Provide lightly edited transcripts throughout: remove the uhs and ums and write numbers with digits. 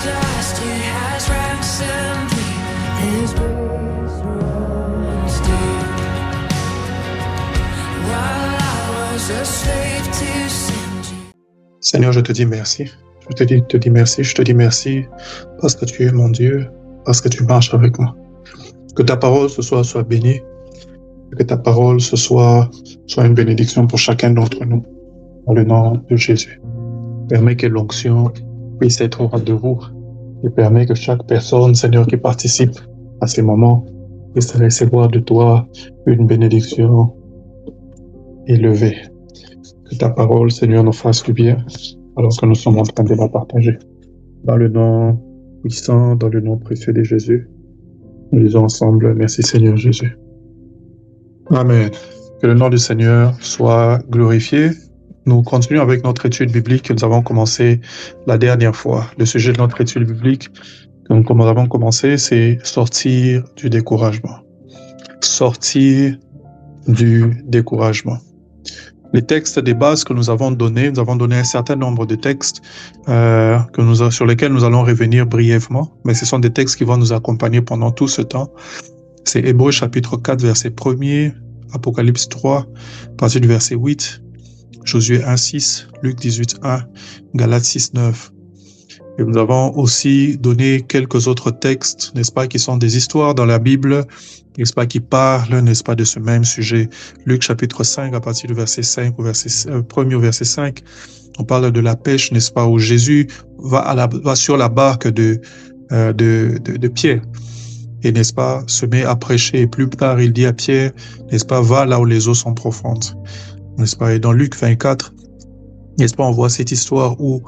dust, it has ransomed me. His grace runs deep. While I was a slave to sin. Seigneur, je te dis merci. Je te dis merci. Je te dis merci parce que tu es mon Dieu, parce que tu marches avec moi. Que ta parole ce soir soit bénie. Que ta parole ce soir soit une bénédiction pour chacun d'entre nous. Dans le nom de Jésus. Permets que l'onction puisse être au rendez-vous et permets que chaque personne, Seigneur, qui participe à ces moments puisse recevoir de toi une bénédiction élevée. Que ta parole, Seigneur, nous fasse du bien alors que nous sommes en train de la partager. Dans le nom puissant, dans le nom précieux de Jésus, nous disons ensemble, merci Seigneur Jésus. Amen. Que le nom du Seigneur soit glorifié. Nous continuons avec notre étude biblique que nous avons commencé la dernière fois. Le sujet de notre étude biblique que nous avons commencé, c'est sortir du découragement. Sortir du découragement. Les textes des bases que nous avons donné un certain nombre de textes sur lesquels nous allons revenir brièvement, mais ce sont des textes qui vont nous accompagner pendant tout ce temps. C'est Hébreux chapitre 4, verset 1er, Apocalypse 3, à partir du verset 8, Josué 1, 6, Luc 18, 1, Galates 6, 9. Et nous avons aussi donné quelques autres textes, n'est-ce pas, qui sont des histoires dans la Bible, n'est-ce pas, qui parlent, n'est-ce pas, de ce même sujet. Luc chapitre 5, à partir du verset 5 au verset 1er au verset 5, on parle de la pêche, n'est-ce pas, où Jésus va sur la barque de Pierre. Et, n'est-ce pas, se met à prêcher. Et plus tard, il dit à Pierre, n'est-ce pas, va là où les eaux sont profondes. N'est-ce pas? Et dans Luc 24, n'est-ce pas, on voit cette histoire où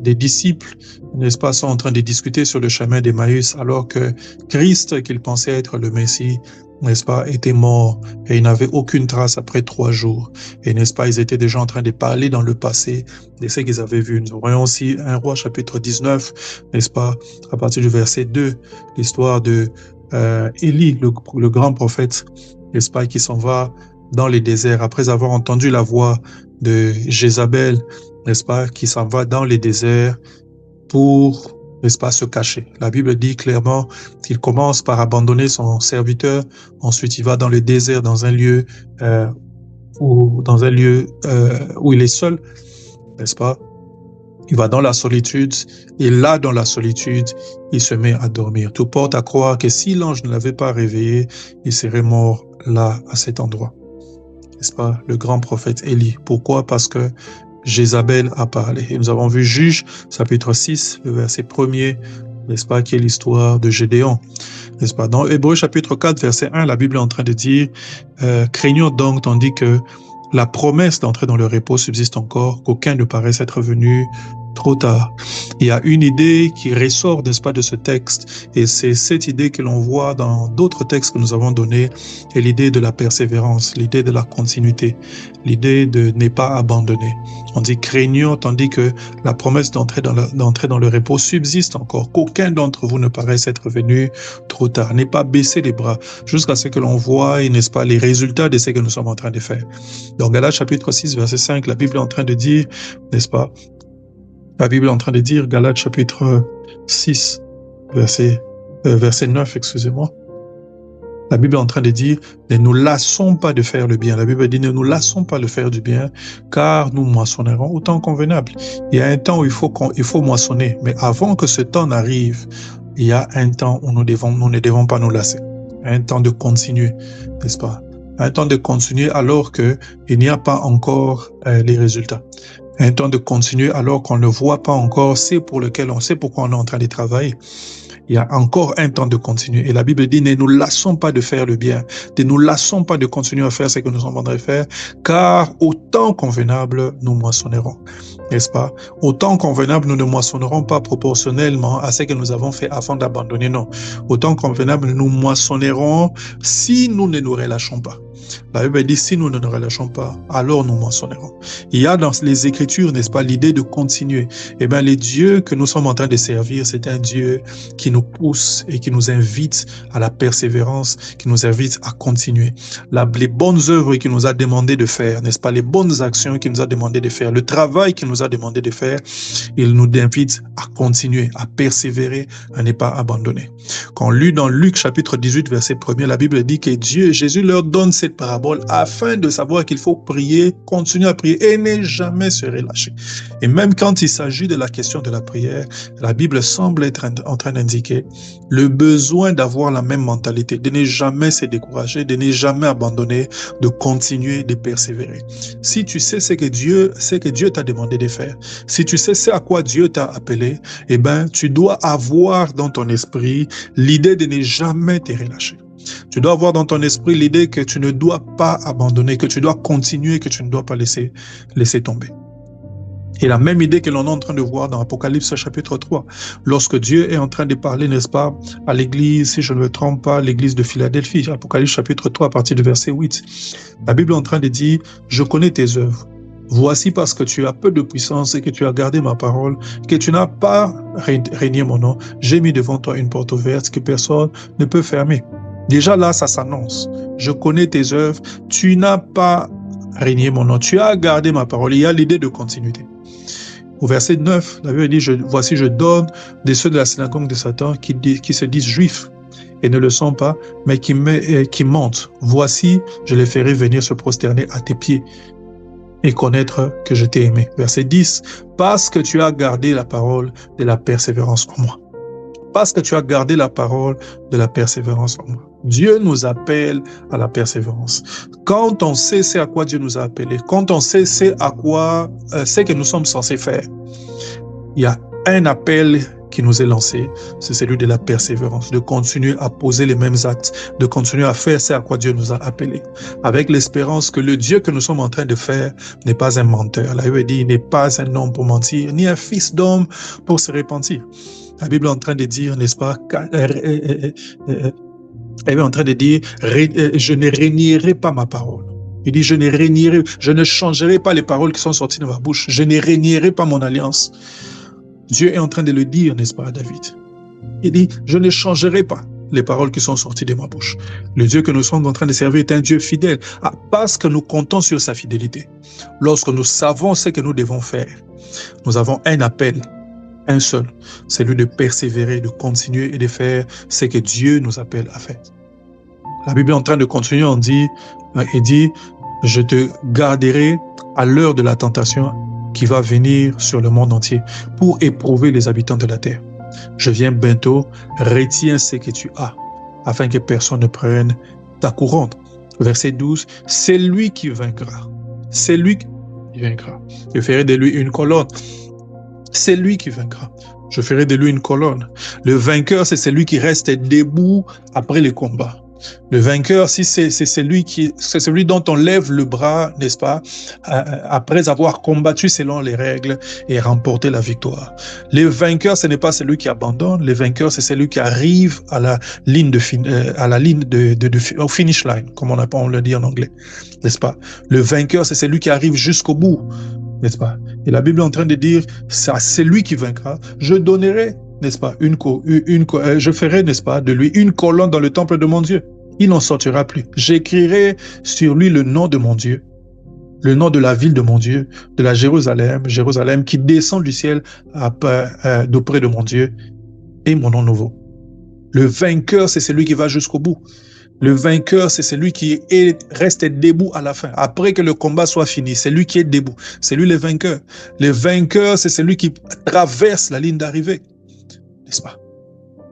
des disciples, n'est-ce pas, sont en train de discuter sur le chemin d'Emmaüs alors que Christ, qu'ils pensaient être le Messie, n'est-ce pas, était mort et il n'avait aucune trace après 3 jours. Et n'est-ce pas, ils étaient déjà en train de parler dans le passé de ce qu'ils avaient vu. Nous voyons aussi 1 Roi chapitre 19, n'est-ce pas, à partir du verset 2, l'histoire de Élie, le grand prophète, n'est-ce pas, qui s'en va dans les déserts après avoir entendu la voix de Jézabel, n'est-ce pas, qui s'en va dans les déserts pour, n'est-ce pas, se cacher. La Bible dit clairement qu'il commence par abandonner son serviteur, ensuite il va dans le désert, dans un lieu où il est seul, n'est-ce pas. Il va dans la solitude, et là, dans la solitude, il se met à dormir. Tout porte à croire que si l'ange ne l'avait pas réveillé, il serait mort là, à cet endroit. N'est-ce pas, le grand prophète Élie. Pourquoi? Parce que Jézabel a parlé. Et nous avons vu Juge, chapitre 6, le verset 1er, n'est-ce pas, qui est l'histoire de Gédéon. N'est-ce pas? Dans Hébreux, chapitre 4, verset 1, la Bible est en train de dire craignons donc, tandis que la promesse d'entrer dans le repos subsiste encore, qu'aucun ne paraisse être venu trop tard. Il y a une idée qui ressort, n'est-ce pas, de ce texte, et c'est cette idée que l'on voit dans d'autres textes que nous avons donnés, et l'idée de la persévérance, l'idée de la continuité, l'idée de ne pas abandonner. On dit craignons, tandis que la promesse d'entrer dans le repos subsiste encore, qu'aucun d'entre vous ne paraisse être venu trop tard. N'est pas baisser les bras jusqu'à ce que l'on voie, n'est-ce pas, les résultats de ce que nous sommes en train de faire. Dans Galates chapitre 6, verset 5, la Bible est en train de dire, n'est-ce pas, la Bible est en train de dire, Galates chapitre 6, verset 9, excusez-moi. La Bible est en train de dire, ne nous lassons pas de faire le bien. La Bible dit, ne nous lassons pas de faire du bien, car nous moissonnerons au temps convenable. Il y a un temps où il faut moissonner, mais avant que ce temps n'arrive, il y a un temps où nous ne devons pas nous lasser. Un temps de continuer, n'est-ce pas? Un temps de continuer alors qu'il n'y a pas encore les résultats. Un temps de continuer alors qu'on ne voit pas encore pourquoi on est en train de travailler. Il y a encore un temps de continuer. Et la Bible dit, ne nous lassons pas de faire le bien. Ne nous lassons pas de continuer à faire ce que nous sommes en train de faire, car au temps convenable, nous moissonnerons. N'est-ce pas? Au temps convenable, nous ne moissonnerons pas proportionnellement à ce que nous avons fait avant d'abandonner, non. Au temps convenable, nous moissonnerons si nous ne nous relâchons pas. La Bible dit, si nous ne nous relâchons pas, alors nous mentionnerons. Il y a dans les Écritures, n'est-ce pas, l'idée de continuer. Eh bien, les dieux que nous sommes en train de servir, c'est un Dieu qui nous pousse et qui nous invite à la persévérance, qui nous invite à continuer. Les bonnes œuvres qu'il nous a demandé de faire, n'est-ce pas, les bonnes actions qu'il nous a demandé de faire, le travail qu'il nous a demandé de faire, il nous invite à continuer, à persévérer, à ne pas abandonner. Quand on lit dans Luc chapitre 18, verset 1er, la Bible dit que Jésus leur donne cette parabole afin de savoir qu'il faut prier, continuer à prier et ne jamais se relâcher. Et même quand il s'agit de la question de la prière, la Bible semble être en train d'indiquer le besoin d'avoir la même mentalité, de ne jamais se décourager, de ne jamais abandonner, de continuer, de persévérer. Si tu sais ce que Dieu t'a demandé de faire, si tu sais ce à quoi Dieu t'a appelé, eh ben, tu dois avoir dans ton esprit l'idée de ne jamais te relâcher. Tu dois avoir dans ton esprit l'idée que tu ne dois pas abandonner, que tu dois continuer, que tu ne dois pas laisser tomber. Et la même idée que l'on est en train de voir dans Apocalypse chapitre 3, lorsque Dieu est en train de parler, n'est-ce pas, à l'église, si je ne me trompe pas, l'église de Philadelphie, Apocalypse chapitre 3 à partir du verset 8. La Bible est en train de dire, je connais tes œuvres. Voici parce que tu as peu de puissance et que tu as gardé ma parole, que tu n'as pas régné mon nom, j'ai mis devant toi une porte ouverte que personne ne peut fermer. Déjà là, ça s'annonce. Je connais tes œuvres, tu n'as pas régné mon nom, tu as gardé ma parole. Il y a l'idée de continuité. Au verset 9, la Bible dit, voici je donne des ceux de la synagogue de Satan qui se disent juifs et ne le sont pas, mais qui mentent. Voici, je les ferai venir se prosterner à tes pieds et connaître que je t'ai aimé. Verset 10, parce que tu as gardé la parole de la persévérance en moi. Parce que tu as gardé la parole de la persévérance en moi. Dieu nous appelle à la persévérance. Quand on sait ce à quoi Dieu nous a appelés, quand on sait ce que nous sommes censés faire, il y a un appel qui nous est lancé, c'est celui de la persévérance, de continuer à poser les mêmes actes, de continuer à faire ce à quoi Dieu nous a appelés, avec l'espérance que le Dieu que nous sommes en train de faire n'est pas un menteur. La Bible dit, il n'est pas un homme pour mentir, ni un fils d'homme pour se repentir. La Bible est en train de dire, n'est-ce pas, elle est en train de dire, je ne régnerai pas ma parole. Il dit, je ne changerai pas les paroles qui sont sorties de ma bouche, je ne régnerai pas mon alliance. Dieu est en train de le dire, n'est-ce pas, à David? Il dit, je ne changerai pas les paroles qui sont sorties de ma bouche. Le Dieu que nous sommes en train de servir est un Dieu fidèle, parce que nous comptons sur sa fidélité. Lorsque nous savons ce que nous devons faire, nous avons un appel, un seul, celui de persévérer, de continuer et de faire ce que Dieu nous appelle à faire. La Bible est en train de continuer, on dit, et dit, je te garderai à l'heure de la tentation qui va venir sur le monde entier pour éprouver les habitants de la terre. Je viens bientôt, retiens ce que tu as, afin que personne ne prenne ta couronne. Verset 12, c'est lui qui vaincra. C'est lui qui vaincra. Je ferai de lui une colonne. C'est lui qui vaincra. Je ferai de lui une colonne. Le vainqueur, c'est celui qui reste debout après le combat. Le vainqueur, si c'est celui dont on lève le bras, n'est-ce pas, après avoir combattu selon les règles et remporté la victoire. Le vainqueur, ce n'est pas celui qui abandonne. Le vainqueur, c'est celui qui arrive à la ligne au finish line, comme on le dit en anglais, n'est-ce pas. Le vainqueur, c'est celui qui arrive jusqu'au bout, n'est-ce pas. Et la Bible est en train de dire, c'est lui qui vaincra. Je donnerai, n'est-ce pas, je ferai, n'est-ce pas, de lui une colonne dans le temple de mon Dieu. Il n'en sortira plus. J'écrirai sur lui le nom de mon Dieu, le nom de la ville de mon Dieu, de la Jérusalem qui descend du ciel d'auprès de mon Dieu, et mon nom nouveau. Le vainqueur, c'est celui qui va jusqu'au bout. Le vainqueur, c'est celui qui reste debout à la fin. Après que le combat soit fini, c'est lui qui est debout. C'est lui le vainqueur. Le vainqueur, c'est celui qui traverse la ligne d'arrivée. N'est-ce pas?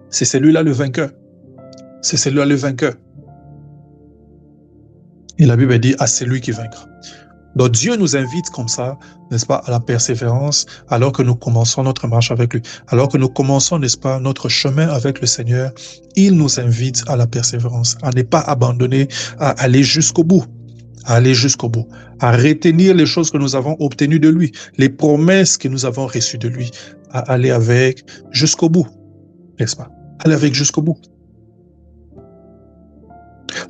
C'est celui-là le vainqueur. C'est celui-là le vainqueur. Et la Bible dit, c'est lui qui vaincra. Donc Dieu nous invite comme ça, n'est-ce pas, à la persévérance, alors que nous commençons notre marche avec lui. Alors que nous commençons, n'est-ce pas, notre chemin avec le Seigneur, il nous invite à la persévérance, à ne pas abandonner, à aller jusqu'au bout. À aller jusqu'au bout, à retenir les choses que nous avons obtenues de lui, les promesses que nous avons reçues de lui, à aller avec jusqu'au bout, n'est-ce pas? Aller avec jusqu'au bout.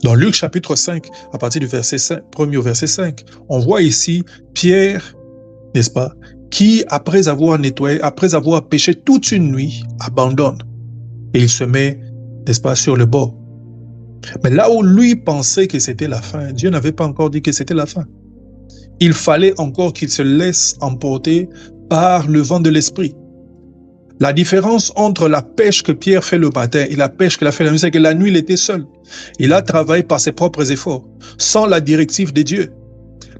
Dans Luc chapitre 5, à partir du verset 5, premier au verset 5, on voit ici Pierre, n'est-ce pas, qui, après avoir nettoyé, après avoir péché toute une nuit, abandonne. Et il se met, n'est-ce pas, sur le bord. Mais là où lui pensait que c'était la fin, Dieu n'avait pas encore dit que c'était la fin. Il fallait encore qu'il se laisse emporter par le vent de l'esprit. La différence entre la pêche que Pierre fait le matin et la pêche qu'il a fait la nuit, c'est que la nuit, il était seul. Il a travaillé par ses propres efforts, sans la directive de Dieu.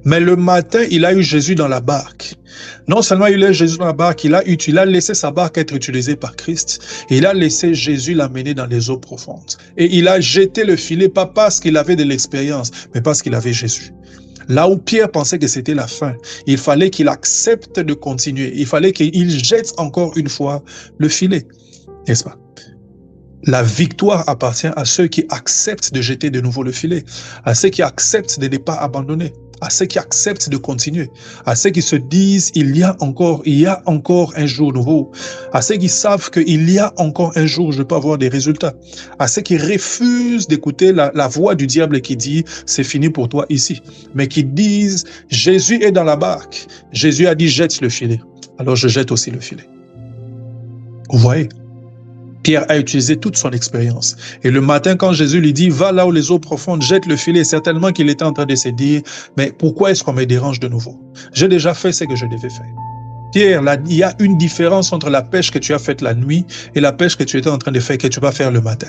Mais le matin, il a eu Jésus dans la barque. Non seulement il a eu Jésus dans la barque, il a laissé sa barque être utilisée par Christ. Et il a laissé Jésus l'amener dans les eaux profondes. Et il a jeté le filet, pas parce qu'il avait de l'expérience, mais parce qu'il avait Jésus. Là où Pierre pensait que c'était la fin, il fallait qu'il accepte de continuer. Il fallait qu'il jette encore une fois le filet. N'est-ce pas? La victoire appartient à ceux qui acceptent de jeter de nouveau le filet, à ceux qui acceptent de ne pas abandonner, à ceux qui acceptent de continuer, à ceux qui se disent il y a encore un jour nouveau, à ceux qui savent qu'il y a encore un jour je peux avoir des résultats, à ceux qui refusent d'écouter la voix du diable qui dit c'est fini pour toi ici, mais qui disent Jésus est dans la barque, Jésus a dit jette le filet, alors je jette aussi le filet. Vous voyez? Pierre a utilisé toute son expérience. Et le matin, quand Jésus lui dit, va là où les eaux profondes, jette le filet, certainement qu'il était en train de se dire, mais pourquoi est-ce qu'on me dérange de nouveau? J'ai déjà fait ce que je devais faire. Pierre, là, il y a une différence entre la pêche que tu as faite la nuit et la pêche que tu étais en train de faire, que tu vas faire le matin.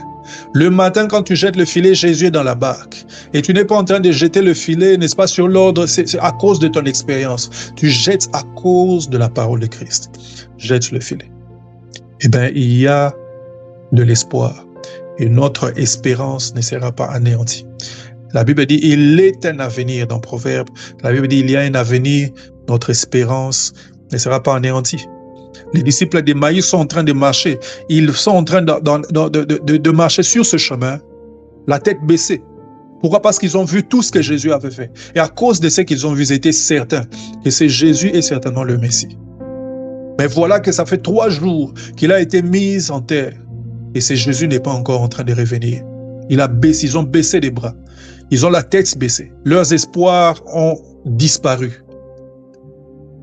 Le matin, quand tu jettes le filet, Jésus est dans la barque. Et tu n'es pas en train de jeter le filet, n'est-ce pas, sur l'ordre, c'est à cause de ton expérience. Tu jettes à cause de la parole de Christ. Jette le filet. Eh bien, il y a de l'espoir. Et notre espérance ne sera pas anéantie. La Bible dit, il est un avenir dans Proverbe. La Bible dit, il y a un avenir, notre espérance ne sera pas anéantie. Les disciples d'Emmaüs sont en train de marcher. Ils sont en train de marcher sur ce chemin, la tête baissée. Pourquoi? Parce qu'ils ont vu tout ce que Jésus avait fait. Et à cause de ce qu'ils ont vu, ils étaient certains que c'est Jésus est certainement le Messie. Mais voilà que ça fait 3 jours qu'il a été mis en terre. Et ce Jésus n'est pas encore en train de revenir. Ils ont baissé les bras. Ils ont la tête baissée. Leurs espoirs ont disparu.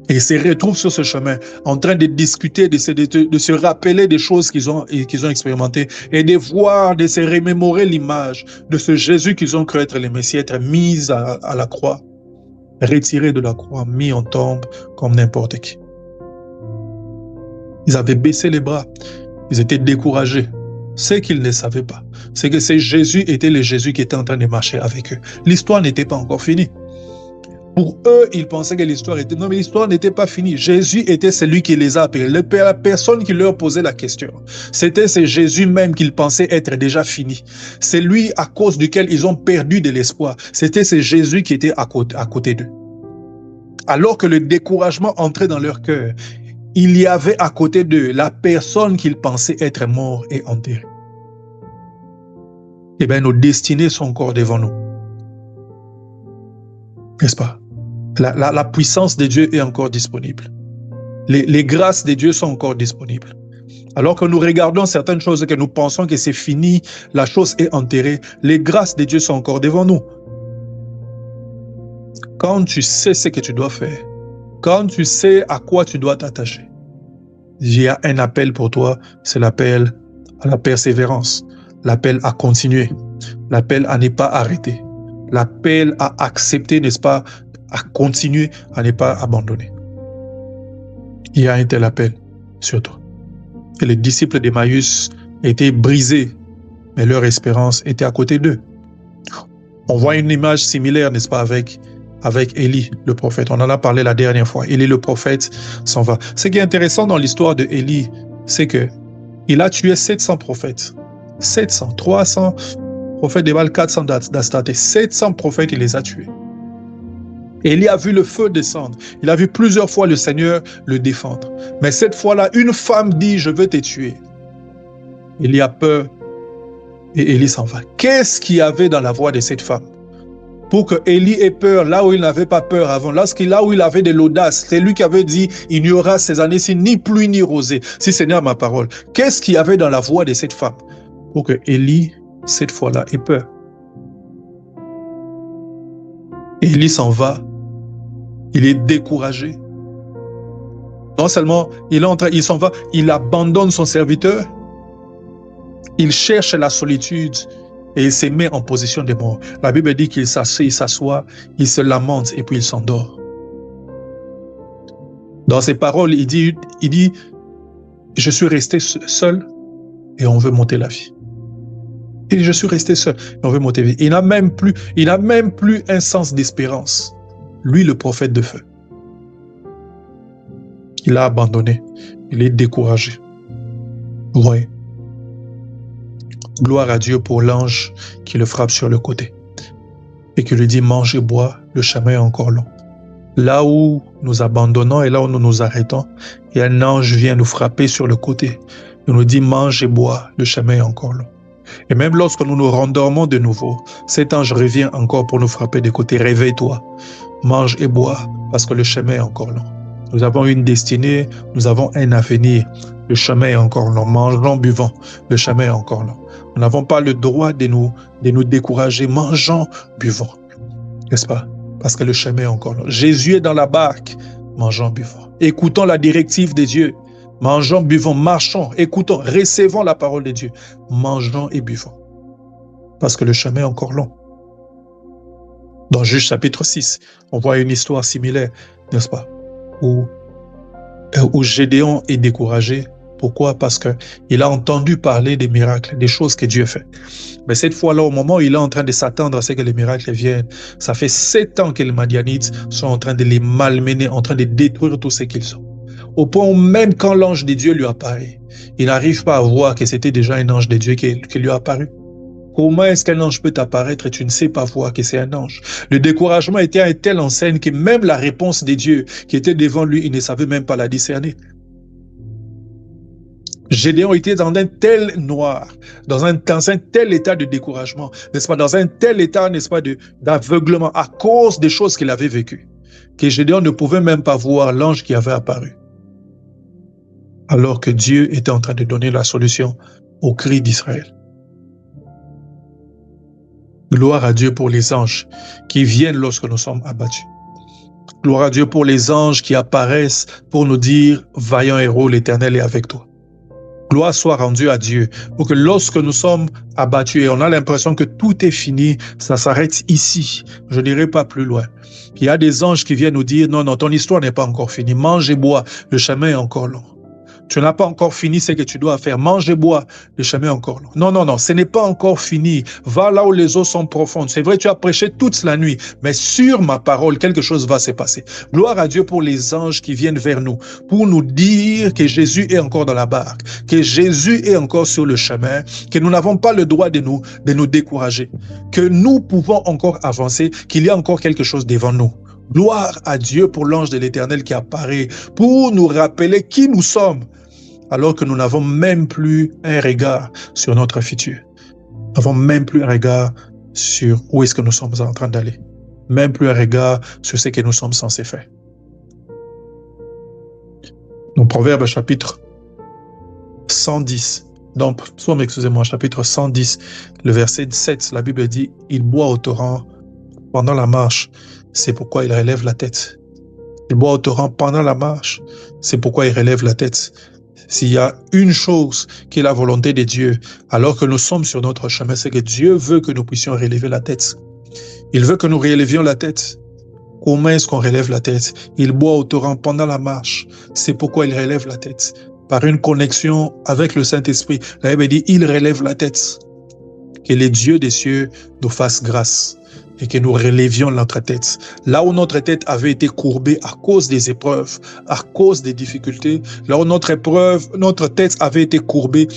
Et ils se retrouvent sur ce chemin, en train de discuter, de se rappeler des choses qu'ils ont expérimentées et de voir, de se remémorer l'image de ce Jésus qu'ils ont cru être le Messie, être mis à la croix, retiré de la croix, mis en tombe comme n'importe qui. Ils avaient baissé les bras. Ils étaient découragés. Ce qu'ils ne savaient pas, c'est que ce Jésus était le Jésus qui était en train de marcher avec eux. L'histoire n'était pas encore finie. Pour eux, ils pensaient que l'histoire était... Non, mais l'histoire n'était pas finie. Jésus était celui qui les a appelés. La personne qui leur posait la question, c'était ce Jésus même qu'ils pensaient être déjà fini. C'est lui à cause duquel ils ont perdu de l'espoir. C'était ce Jésus qui était à côté d'eux. Alors que le découragement entrait dans leur cœur, il y avait à côté d'eux la personne qu'ils pensaient être mort et enterrée. Eh bien, nos destinées sont encore devant nous. N'est-ce pas? La puissance de Dieu est encore disponible. Les grâces de Dieu sont encore disponibles. Alors que nous regardons certaines choses et que nous pensons que c'est fini, la chose est enterrée, les grâces de Dieu sont encore devant nous. Quand tu sais ce que tu dois faire, quand tu sais à quoi tu dois t'attacher, il y a un appel pour toi, c'est l'appel à la persévérance, l'appel à continuer, l'appel à ne pas arrêter, l'appel à accepter, n'est-ce pas, à continuer, à ne pas abandonner. Il y a un tel appel sur toi. Et les disciples d'Emmaüs étaient brisés, mais leur espérance était à côté d'eux. On voit une image similaire, n'est-ce pas, avec Élie, le prophète. On en a parlé la dernière fois. Élie, le prophète, s'en va. Ce qui est intéressant dans l'histoire de Élie, c'est que il a tué 700 prophètes. 700, 300 prophètes de Baal, 400 d'Astarté. 700 prophètes, il les a tués. Élie a vu le feu descendre. Il a vu plusieurs fois le Seigneur le défendre. Mais cette fois-là, une femme dit, je veux te tuer. Élie a peur et Élie s'en va. Qu'est-ce qu'il y avait dans la voix de cette femme? Pour que Élie ait peur là où il n'avait pas peur avant, là où il avait de l'audace, c'est lui qui avait dit, il n'y aura ces années-ci ni pluie ni rosée, si ce n'est ma parole. Qu'est-ce qu'il y avait dans la voix de cette femme? Pour que Élie, cette fois-là, ait peur. Et Élie s'en va. Il est découragé. Non seulement il s'en va, il abandonne son serviteur. Il cherche la solitude et il se met en position de mort. La Bible dit qu'il s'assoit, il se lamente et puis il s'endort. Dans ses paroles, il dit, je suis resté seul et on veut monter la vie. Et je suis resté seul et on veut monter la vie. Il n'a même plus un sens d'espérance. Lui, le prophète de feu. Il a abandonné. Il est découragé. Vous voyez? Gloire à Dieu pour l'ange qui le frappe sur le côté et qui lui dit, mange et bois, le chemin est encore long. Là où nous abandonnons et là où nous nous arrêtons, et un ange vient nous frapper sur le côté. Il nous dit, mange et bois, le chemin est encore long. Et même lorsque nous nous rendormons de nouveau, cet ange revient encore pour nous frapper des côtés. Réveille-toi, mange et bois, parce que le chemin est encore long. Nous avons une destinée, nous avons un avenir. Le chemin est encore long. Mangeons, buvons, le chemin est encore long. Nous n'avons pas le droit de nous décourager. Mangeons, buvons. N'est-ce pas? Parce que le chemin est encore long. Jésus est dans la barque. Mangeons, buvons. Écoutons la directive de Dieu. Mangeons, buvons, marchons, écoutons, recevons la parole de Dieu. Mangeons et buvons. Parce que le chemin est encore long. Dans Juge chapitre 6, on voit une histoire similaire, n'est-ce pas? Où Gédéon est découragé. Pourquoi? Parce qu'il a entendu parler des miracles, des choses que Dieu fait. Mais cette fois-là, au moment où il est en train de s'attendre à ce que les miracles viennent, ça fait 7 ans que les Madianites sont en train de les malmener, en train de détruire tout ce qu'ils sont. Au point où même quand l'ange de Dieu lui apparaît, il n'arrive pas à voir que c'était déjà un ange de Dieu qui lui a apparu. Comment est-ce qu'un ange peut apparaître et tu ne sais pas voir que c'est un ange? Le découragement était à une telle enseigne que même la réponse de Dieu qui était devant lui, il ne savait même pas la discerner. Gédéon était dans un tel noir, dans un tel état de découragement, n'est-ce pas, dans un tel état, n'est-ce pas, d'aveuglement à cause des choses qu'il avait vécues, que Gédéon ne pouvait même pas voir l'ange qui avait apparu. Alors que Dieu était en train de donner la solution au cri d'Israël. Gloire à Dieu pour les anges qui viennent lorsque nous sommes abattus. Gloire à Dieu pour les anges qui apparaissent pour nous dire « Vaillant héros, l'Éternel est avec toi ». Gloire soit rendue à Dieu pour que lorsque nous sommes abattus et on a l'impression que tout est fini, ça s'arrête ici, je ne dirai pas plus loin. Il y a des anges qui viennent nous dire « Non, non, ton histoire n'est pas encore finie, mange et bois, le chemin est encore long. » Tu n'as pas encore fini ce que tu dois faire. Mange et bois, le chemin est encore long. Non, non, non, ce n'est pas encore fini. Va là où les eaux sont profondes. C'est vrai, tu as prêché toute la nuit, mais sur ma parole, quelque chose va se passer. Gloire à Dieu pour les anges qui viennent vers nous, pour nous dire que Jésus est encore dans la barque, que Jésus est encore sur le chemin, que nous n'avons pas le droit de nous décourager, que nous pouvons encore avancer, qu'il y a encore quelque chose devant nous. Gloire à Dieu pour l'ange de l'Éternel qui apparaît pour nous rappeler qui nous sommes, alors que nous n'avons même plus un regard sur notre futur. Nous n'avons même plus un regard sur où est-ce que nous sommes en train d'aller. Même plus un regard sur ce que nous sommes censés faire. Donc, Proverbe chapitre 110, donc, psaume, excusez-moi, chapitre 110, le verset 7, la Bible dit « Il boit au torrent pendant la marche, c'est pourquoi il relève la tête. » Il boit au torrent pendant la marche, c'est pourquoi il relève la tête. S'il y a une chose qui est la volonté de Dieu, alors que nous sommes sur notre chemin, c'est que Dieu veut que nous puissions relever la tête. Il veut que nous relevions la tête. Comment est-ce qu'on relève la tête? Il boit au torrent pendant la marche, c'est pourquoi il relève la tête. Par une connexion avec le Saint-Esprit, la Bible dit, il relève la tête. Que les dieux des cieux nous fassent grâce et que nous relevions notre tête. Là où notre tête avait été courbée à cause des épreuves, à cause des difficultés, là où notre tête avait été courbée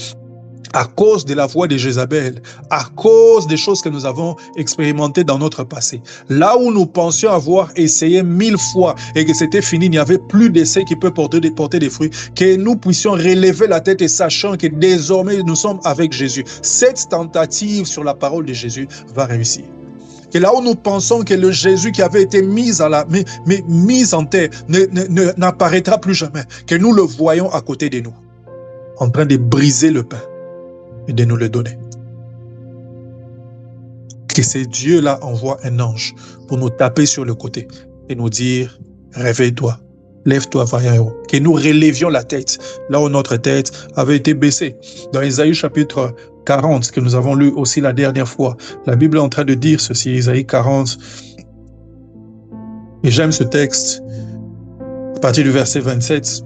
à cause de la voix de Jézabel, à cause des choses que nous avons expérimentées dans notre passé. Là où nous pensions avoir essayé 1000 fois et que c'était fini, il n'y avait plus d'essai qui peut porter des fruits, que nous puissions relever la tête et sachant que désormais nous sommes avec Jésus. Cette tentative sur la parole de Jésus va réussir. Que là où nous pensons que le Jésus qui avait été mis en terre n'apparaîtra plus jamais, que nous le voyons à côté de nous, en train de briser le pain et de nous le donner. que ce Dieu-là envoie un ange pour nous taper sur le côté et nous dire « Réveille-toi, lève-toi, vaillant héros ». Que nous relévions la tête, là où notre tête avait été baissée. Dans Isaïe chapitre 40, que nous avons lu aussi la dernière fois, la Bible est en train de dire ceci, Isaïe 40. Et j'aime ce texte, à partir du verset 27.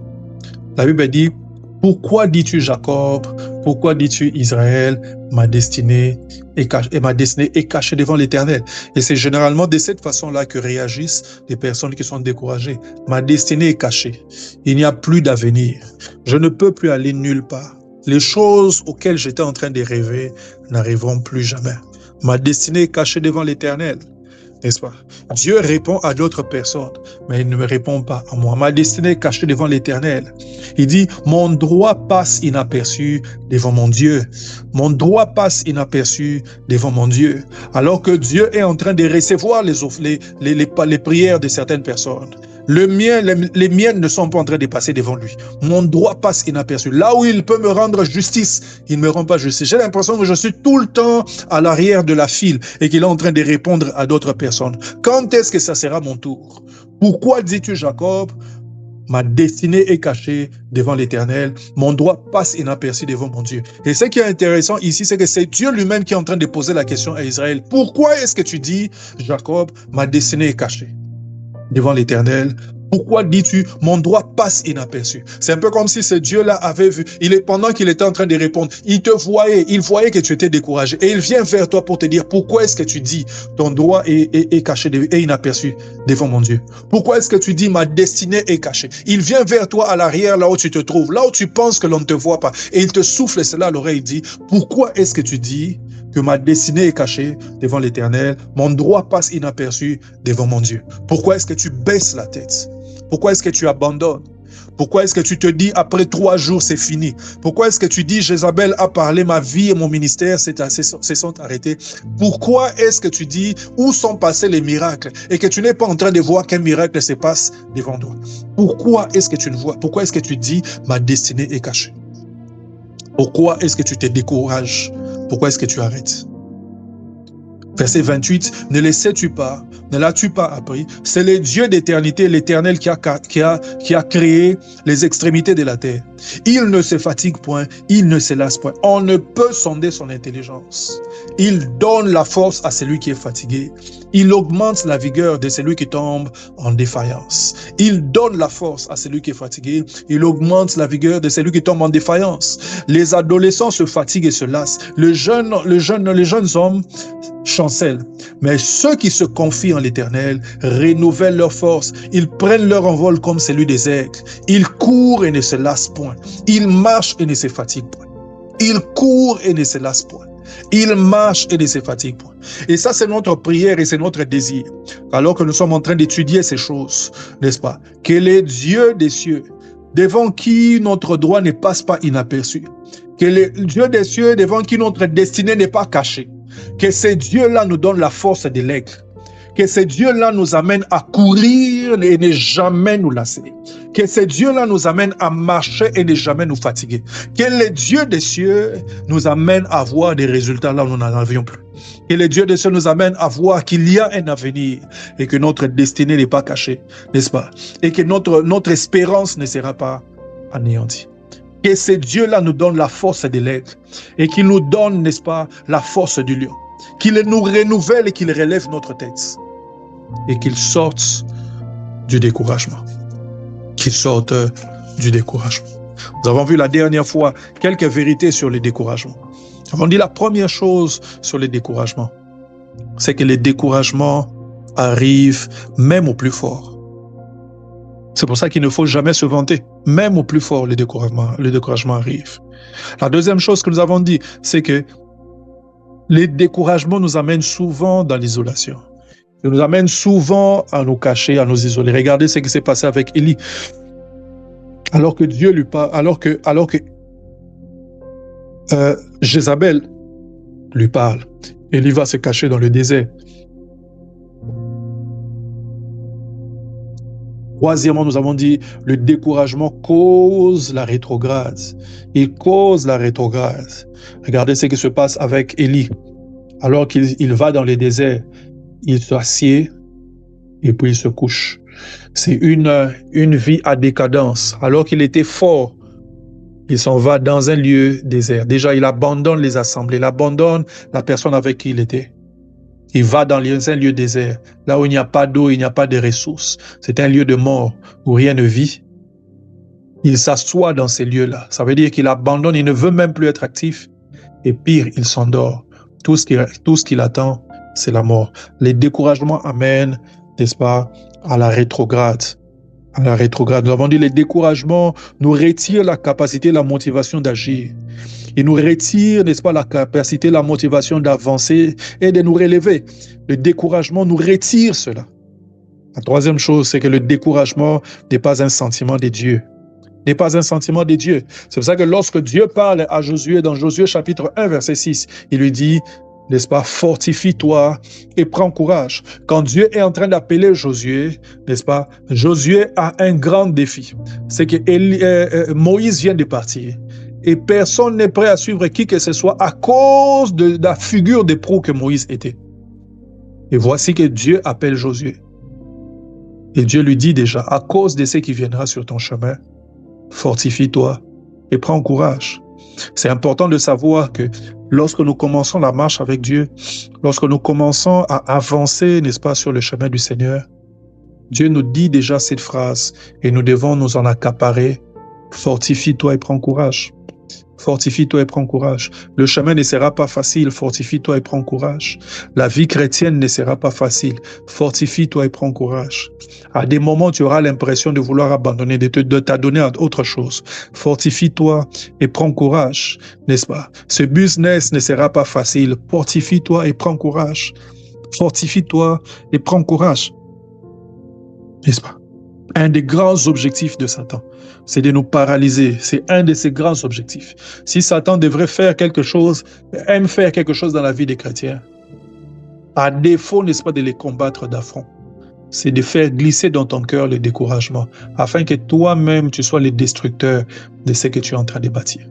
La Bible dit « Pourquoi dis-tu Jacob? Pourquoi dis-tu Israël? Ma destinée est cachée devant l'Éternel. » Et c'est généralement de cette façon-là que réagissent les personnes qui sont découragées. Ma destinée est cachée. Il n'y a plus d'avenir. Je ne peux plus aller nulle part. Les choses auxquelles j'étais en train de rêver n'arriveront plus jamais. Ma destinée est cachée devant l'Éternel. N'est-ce pas? Dieu répond à d'autres personnes, mais il ne me répond pas à moi. Ma destinée est cachée devant l'Éternel. Il dit, mon droit passe inaperçu devant mon Dieu. Mon droit passe inaperçu devant mon Dieu. Alors que Dieu est en train de recevoir les prières de certaines personnes. Les miennes ne sont pas en train de passer devant lui. Mon droit passe inaperçu. Là où il peut me rendre justice, il ne me rend pas justice. J'ai l'impression que je suis tout le temps à l'arrière de la file et qu'il est en train de répondre à d'autres personnes. Quand est-ce que ça sera mon tour? Pourquoi dis-tu, Jacob, ma destinée est cachée devant l'Éternel, mon droit passe inaperçu devant mon Dieu. Et ce qui est intéressant ici, c'est que c'est Dieu lui-même qui est en train de poser la question à Israël. Pourquoi est-ce que tu dis, Jacob, ma destinée est cachée devant l'Éternel? Pourquoi dis-tu, mon droit passe inaperçu? C'est un peu comme si ce Dieu-là avait vu, pendant qu'il était en train de répondre, il te voyait, il voyait que tu étais découragé. Et il vient vers toi pour te dire, pourquoi est-ce que tu dis, ton droit est caché et inaperçu devant mon Dieu? Pourquoi est-ce que tu dis, ma destinée est cachée? Il vient vers toi à l'arrière, là où tu te trouves, là où tu penses que l'on ne te voit pas. Et il te souffle cela à l'oreille, il dit, pourquoi est-ce que tu dis que ma destinée est cachée devant l'Éternel, mon droit passe inaperçu devant mon Dieu? Pourquoi est-ce que tu baisses la tête? Pourquoi est-ce que tu abandonnes? Pourquoi est-ce que tu te dis, après 3 jours, c'est fini? Pourquoi est-ce que tu dis, Jézabel a parlé, ma vie et mon ministère se sont arrêtés? Pourquoi est-ce que tu dis, où sont passés les miracles? Et que tu n'es pas en train de voir qu'un miracle se passe devant toi. Pourquoi est-ce que tu ne vois? Pourquoi est-ce que tu dis, ma destinée est cachée? Pourquoi est-ce que tu te décourages? Pourquoi est-ce que tu arrêtes? Verset 28, ne le sais-tu pas, ne l'as-tu pas appris? C'est le Dieu d'éternité, l'Éternel qui a créé les extrémités de la terre. Il ne se fatigue point, il ne se lasse point. On ne peut sonder son intelligence. Il donne la force à celui qui est fatigué. Il augmente la vigueur de celui qui tombe en défaillance. Il donne la force à celui qui est fatigué. Il augmente la vigueur de celui qui tombe en défaillance. Les adolescents se fatiguent et se lassent. Les jeunes hommes chancellent. Mais ceux qui se confient en l'Éternel renouvellent leur force. Ils prennent leur envol comme celui des aigles. Ils courent et ne se lassent point. Ils marchent et ne se fatiguent point. Ils courent et ne se lassent point. Ils marchent et ne se fatiguent point. Et ça, c'est notre prière et c'est notre désir. Alors que nous sommes en train d'étudier ces choses, n'est-ce pas? Que les dieux des cieux, devant qui notre droit ne passe pas inaperçu, que les dieux des cieux, devant qui notre destinée n'est pas cachée, que ces dieux-là nous donnent la force de l'aigle, que ces dieux-là nous amènent à courir et ne jamais nous lasser, que ces dieux-là nous amènent à marcher et ne jamais nous fatiguer, que les dieux des cieux nous amènent à voir des résultats là où nous n'en avions plus, que les dieux des cieux nous amènent à voir qu'il y a un avenir et que notre destinée n'est pas cachée, n'est-ce pas? Et que notre espérance ne sera pas anéantie. Que ces dieux-là nous donnent la force de l'aigle et qu'ils nous donnent, n'est-ce pas, la force du lion. Qu'ils nous renouvellent et qu'ils relèvent notre tête. Et qu'ils sortent du découragement. Qu'ils sortent du découragement. Nous avons vu la dernière fois quelques vérités sur le découragement. Nous avons dit la première chose sur le découragement, c'est que le découragement arrive même au plus fort. C'est pour ça qu'il ne faut jamais se vanter. Même au plus fort, le découragement arrive. La deuxième chose que nous avons dit, c'est que les découragements nous amènent souvent dans l'isolation. Ils nous amènent souvent à nous cacher, à nous isoler. Regardez ce qui s'est passé avec Élie. Alors que Dieu lui parle, alors que Jézabel lui parle, Élie va se cacher dans le désert. Troisièmement, nous avons dit, le découragement cause la rétrograde. Il cause la rétrograde. Regardez ce qui se passe avec Élie. Alors qu'il va dans les déserts, il s'assied et puis il se couche. C'est une vie à décadence. Alors qu'il était fort, il s'en va dans un lieu désert. Déjà, il abandonne les assemblées, il abandonne la personne avec qui il était. Il va dans un lieu désert, là où il n'y a pas d'eau, il n'y a pas de ressources. C'est un lieu de mort où rien ne vit. Il s'assoit dans ces lieux-là. Ça veut dire qu'il abandonne, il ne veut même plus être actif. Et pire, il s'endort. Tout ce qu'il attend, c'est la mort. Les découragements amènent, n'est-ce pas, à la rétrograde. À la rétrograde. Nous avons dit les découragements nous retirent la capacité, la motivation d'agir. Ils nous retirent, n'est-ce pas, la capacité, la motivation d'avancer et de nous relever. Le découragement nous retire cela. La troisième chose, c'est que le découragement n'est pas un sentiment de Dieu. N'est pas un sentiment de Dieu. C'est pour ça que lorsque Dieu parle à Josué, dans Josué chapitre 1, verset 6, il lui dit, n'est-ce pas, fortifie-toi et prends courage. Quand Dieu est en train d'appeler Josué, n'est-ce pas, Josué a un grand défi. C'est que Moïse vient de partir. Et personne n'est prêt à suivre qui que ce soit à cause de la figure de proue que Moïse était. Et voici que Dieu appelle Josué. Et Dieu lui dit déjà, à cause de ce qui viendra sur ton chemin, fortifie-toi et prends courage. C'est important de savoir que lorsque nous commençons la marche avec Dieu, lorsque nous commençons à avancer, n'est-ce pas, sur le chemin du Seigneur, Dieu nous dit déjà cette phrase et nous devons nous en accaparer. Fortifie-toi et prends courage. Fortifie-toi et prends courage. Le chemin ne sera pas facile. Fortifie-toi et prends courage. La vie chrétienne ne sera pas facile. Fortifie-toi et prends courage. À des moments, tu auras l'impression de vouloir abandonner, de t'adonner à autre chose. Fortifie-toi et prends courage, n'est-ce pas? Ce business ne sera pas facile. Fortifie-toi et prends courage. Fortifie-toi et prends courage. N'est-ce pas? Un des grands objectifs de Satan, c'est de nous paralyser. C'est un de ses grands objectifs. Si Satan devrait faire quelque chose, aime faire quelque chose dans la vie des chrétiens, à défaut, n'est-ce pas, de les combattre d'affront, c'est de faire glisser dans ton cœur le découragement, afin que toi-même, tu sois le destructeur de ce que tu es en train de bâtir.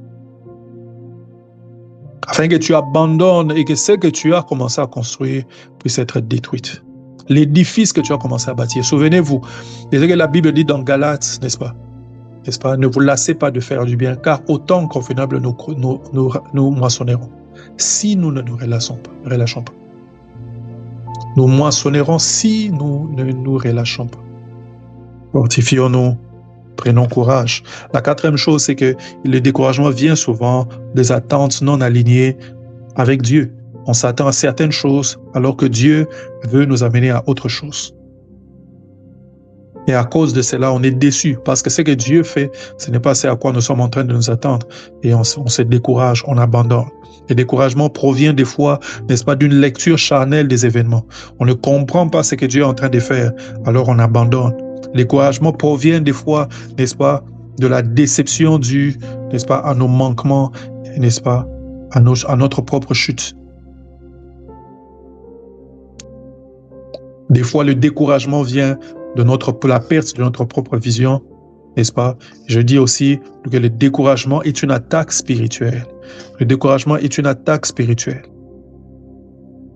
Afin que tu abandonnes et que ce que tu as commencé à construire puisse être détruit. L'édifice que tu as commencé à bâtir. Souvenez-vous, c'est ce que la Bible dit dans Galates, n'est-ce pas? N'est-ce pas? Ne vous lassez pas de faire du bien, car autant convenable nous moissonnerons. Si nous ne nous relâchons pas. Nous moissonnerons si nous ne nous relâchons pas. Fortifions-nous, prenons courage. La quatrième chose, c'est que le découragement vient souvent des attentes non alignées avec Dieu. On s'attend à certaines choses alors que Dieu veut nous amener à autre chose. Et à cause de cela, on est déçu parce que ce que Dieu fait, ce n'est pas ce à quoi nous sommes en train de nous attendre. Et on se décourage, on abandonne. Le découragement provient des fois, n'est-ce pas, d'une lecture charnelle des événements. On ne comprend pas ce que Dieu est en train de faire, alors on abandonne. Le découragement provient des fois, n'est-ce pas, de la déception due, n'est-ce pas, à nos manquements, n'est-ce pas, à notre propre chute. Des fois, le découragement vient de la perte de notre propre vision, n'est-ce pas? Je dis aussi que le découragement est une attaque spirituelle. Le découragement est une attaque spirituelle.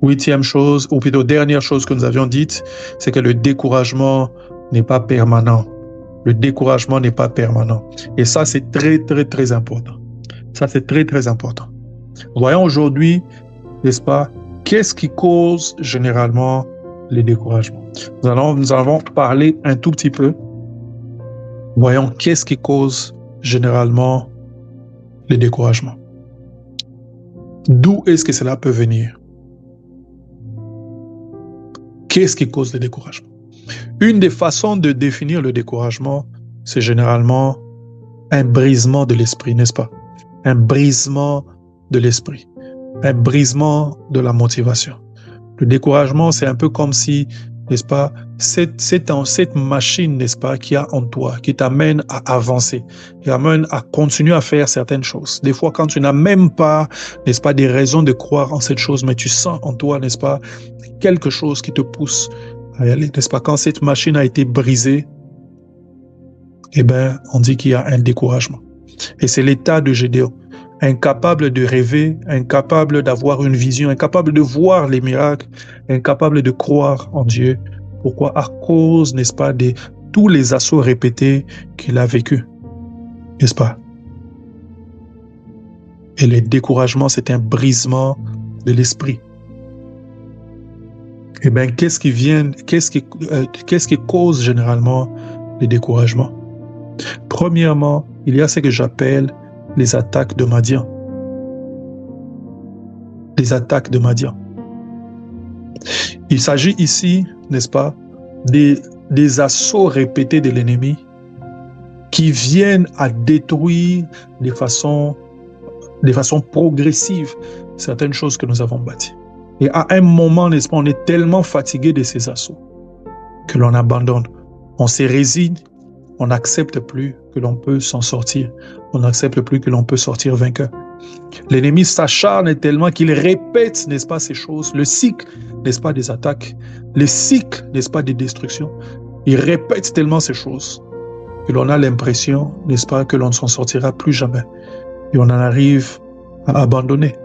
Huitième chose, ou plutôt dernière chose que nous avions dite, c'est que le découragement n'est pas permanent. Le découragement n'est pas permanent. Et ça, c'est très, très, très important. Ça, c'est très, très important. Voyons aujourd'hui, n'est-ce pas, qu'est-ce qui cause généralement les découragements. Nous allons parler un tout petit peu. Voyons qu'est-ce qui cause généralement les découragements. D'où est-ce que cela peut venir? Qu'est-ce qui cause le découragement? Une des façons de définir le découragement, c'est généralement un brisement de l'esprit, n'est-ce pas? Un brisement de l'esprit, un brisement de la motivation. Le découragement, c'est un peu comme si, n'est-ce pas, cette machine, n'est-ce pas, qu'il y a en toi, qui t'amène à avancer, qui t'amène à continuer à faire certaines choses. Des fois, quand tu n'as même pas, n'est-ce pas, des raisons de croire en cette chose, mais tu sens en toi, n'est-ce pas, quelque chose qui te pousse à y aller, n'est-ce pas? Quand cette machine a été brisée, eh bien, on dit qu'il y a un découragement. Et c'est l'état de Gédéon. incapable de rêver, incapable d'avoir une vision, incapable de voir les miracles, incapable de croire en Dieu. Pourquoi? À cause, n'est-ce pas, de tous les assauts répétés qu'il a vécus, n'est-ce pas? Et le découragement, c'est un brisement de l'esprit. Eh bien, qu'est-ce qui cause généralement le découragement? Premièrement, il y a ce que j'appelle les attaques de Madian. Les attaques de Madian. Il s'agit ici, n'est-ce pas, des assauts répétés de l'ennemi qui viennent à détruire de façon progressive certaines choses que nous avons bâties. Et à un moment, n'est-ce pas, on est tellement fatigué de ces assauts que l'on abandonne. On se résigne, on n'accepte plus que l'on peut s'en sortir. On n'accepte plus que l'on peut sortir vainqueur. L'ennemi s'acharne tellement qu'il répète, n'est-ce pas, ces choses, le cycle, n'est-ce pas, des attaques, le cycle, n'est-ce pas, des destructions. Il répète tellement ces choses que l'on a l'impression, n'est-ce pas, que l'on ne s'en sortira plus jamais. Et on en arrive à abandonner.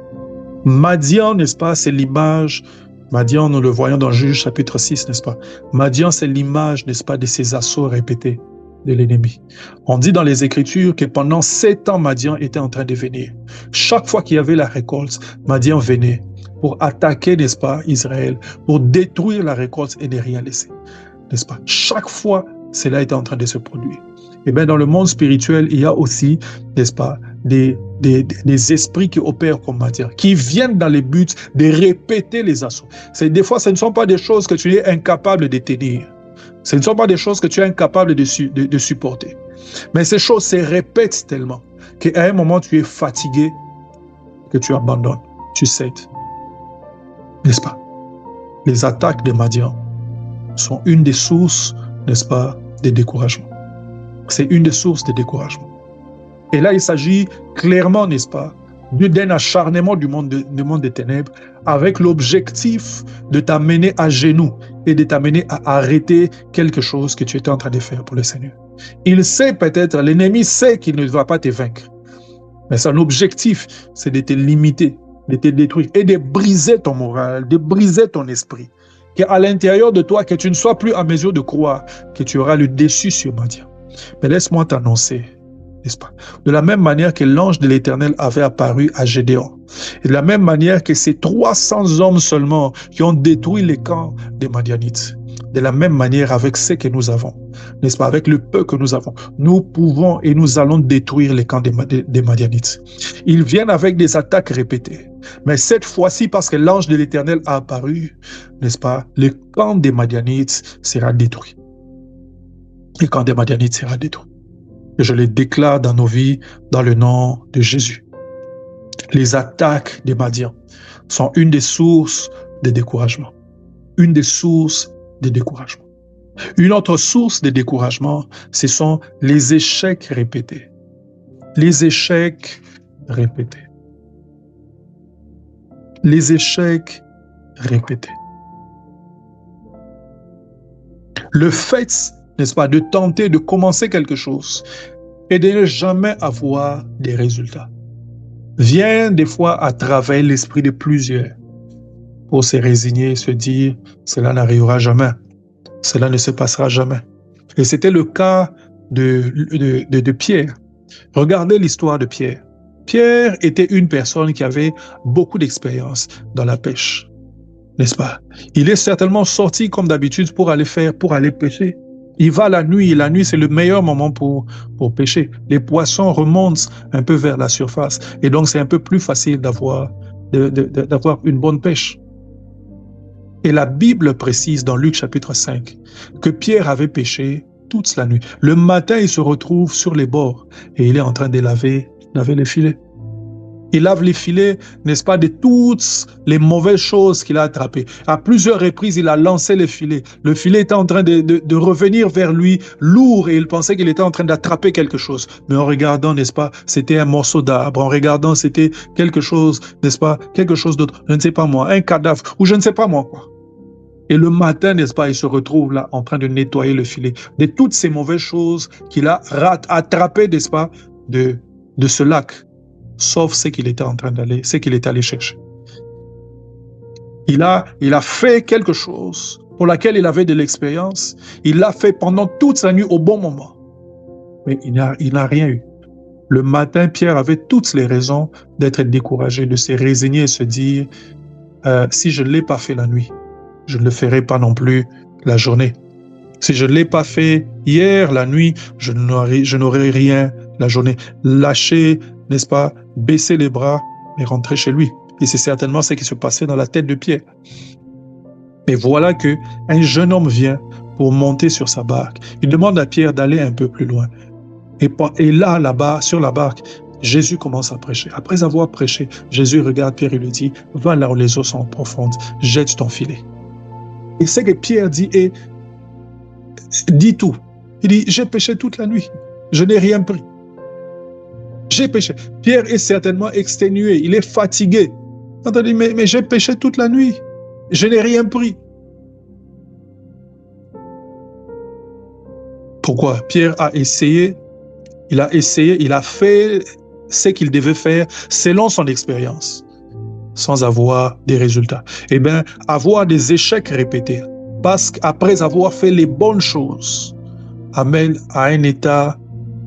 Madian, n'est-ce pas, c'est l'image, Madian, nous le voyons dans Juge chapitre 6, n'est-ce pas? Madian, c'est l'image, n'est-ce pas, de ces assauts répétés de l'ennemi. On dit dans les Écritures que pendant 7 ans, Madian était en train de venir. Chaque fois qu'il y avait la récolte, Madian venait pour attaquer, n'est-ce pas, Israël, pour détruire la récolte et ne rien laisser, n'est-ce pas? Chaque fois, cela était en train de se produire. Et bien, dans le monde spirituel, il y a aussi, n'est-ce pas, des esprits qui opèrent comme matière, qui viennent dans le but de répéter les assauts. Des fois, ce ne sont pas des choses que tu es incapable de tenir. Ce ne sont pas des choses que tu es incapable de supporter. Mais ces choses se répètent tellement qu'à un moment, tu es fatigué, que tu abandonnes, tu cèdes. N'est-ce pas? Les attaques de Madian sont une des sources, n'est-ce pas, de découragement. C'est une des sources de découragement. Et là, il s'agit clairement, n'est-ce pas, d'un acharnement du monde des ténèbres avec l'objectif de t'amener à genoux et de t'amener à arrêter quelque chose que tu étais en train de faire pour le Seigneur. Il sait peut-être, l'ennemi sait qu'il ne va pas te vaincre. Mais son objectif, c'est de te limiter, de te détruire et de briser ton moral, de briser ton esprit. Qu'à l'intérieur de toi, que tu ne sois plus en mesure de croire que tu auras le dessus sur Madian. Mais laisse-moi t'annoncer, n'est-ce pas? De la même manière que l'ange de l'Éternel avait apparu à Gédéon, et de la même manière que ces 300 hommes seulement qui ont détruit les camps des Madianites, de la même manière avec ce que nous avons, n'est-ce pas? Avec le peu que nous avons, nous pouvons et nous allons détruire les camps des Madianites. Ils viennent avec des attaques répétées. Mais cette fois-ci, parce que l'ange de l'Éternel a apparu, n'est-ce pas? Le camp des Madianites sera détruit. Le camp des Madianites sera détruit. Et je les déclare dans nos vies, dans le nom de Jésus. Les attaques des Madian sont une des sources de découragement. Une des sources de découragement. Une autre source de découragement, ce sont les échecs répétés. Les échecs répétés. Les échecs répétés. Le fait, n'est-ce pas, de tenter de commencer quelque chose et de ne jamais avoir des résultats vient des fois à travers l'esprit de plusieurs pour se résigner et se dire « cela n'arrivera jamais, cela ne se passera jamais ». Et c'était le cas de Pierre. Regardez l'histoire de Pierre. Pierre était une personne qui avait beaucoup d'expérience dans la pêche, n'est-ce pas? Il est certainement sorti comme d'habitude pour aller pêcher. Il va la nuit, et la nuit c'est le meilleur moment pour pêcher. Les poissons remontent un peu vers la surface et donc c'est un peu plus facile d'avoir une bonne pêche. Et la Bible précise dans Luc chapitre 5 que Pierre avait pêché toute la nuit. Le matin, il se retrouve sur les bords et il est en train de laver les filets. Il lave les filets, n'est-ce pas, de toutes les mauvaises choses qu'il a attrapées. À plusieurs reprises, il a lancé les filets. Le filet était en train de revenir vers lui, lourd, et il pensait qu'il était en train d'attraper quelque chose. Mais en regardant, n'est-ce pas, c'était un morceau d'arbre. En regardant, c'était quelque chose, n'est-ce pas, quelque chose d'autre. Je ne sais pas moi, un cadavre, ou je ne sais pas moi quoi. Et le matin, n'est-ce pas, il se retrouve là, en train de nettoyer le filet. De toutes ces mauvaises choses qu'il a attrapées, n'est-ce pas, de ce lac. sauf ce qu'il était en train d'aller, ce qu'il est allé chercher. Il a fait quelque chose pour laquelle il avait de l'expérience. Il l'a fait pendant toute sa nuit au bon moment. Mais il n'a rien eu. Le matin, Pierre avait toutes les raisons d'être découragé, de se résigner et se dire si je ne l'ai pas fait la nuit, je ne le ferai pas non plus la journée. Si je ne l'ai pas fait hier, la nuit, je n'aurai rien la journée. Lâcher, n'est-ce pas, baisser les bras et rentrer chez lui. Et c'est certainement ce qui se passait dans la tête de Pierre. Mais voilà qu'un jeune homme vient pour monter sur sa barque. Il demande à Pierre d'aller un peu plus loin. Et là-bas, sur la barque, Jésus commence à prêcher. Après avoir prêché, Jésus regarde Pierre et lui dit « Va là où les eaux sont profondes, jette ton filet. » Et c'est que Pierre dit tout. Il dit « J'ai péché toute la nuit, je n'ai rien pris. J'ai péché. » Pierre est certainement exténué, il est fatigué. Attendez, mais j'ai péché toute la nuit, je n'ai rien pris. Pourquoi? Pierre a essayé, il a fait ce qu'il devait faire selon son expérience, sans avoir des résultats. Eh bien, avoir des échecs répétés, parce qu'après avoir fait les bonnes choses, amène à un état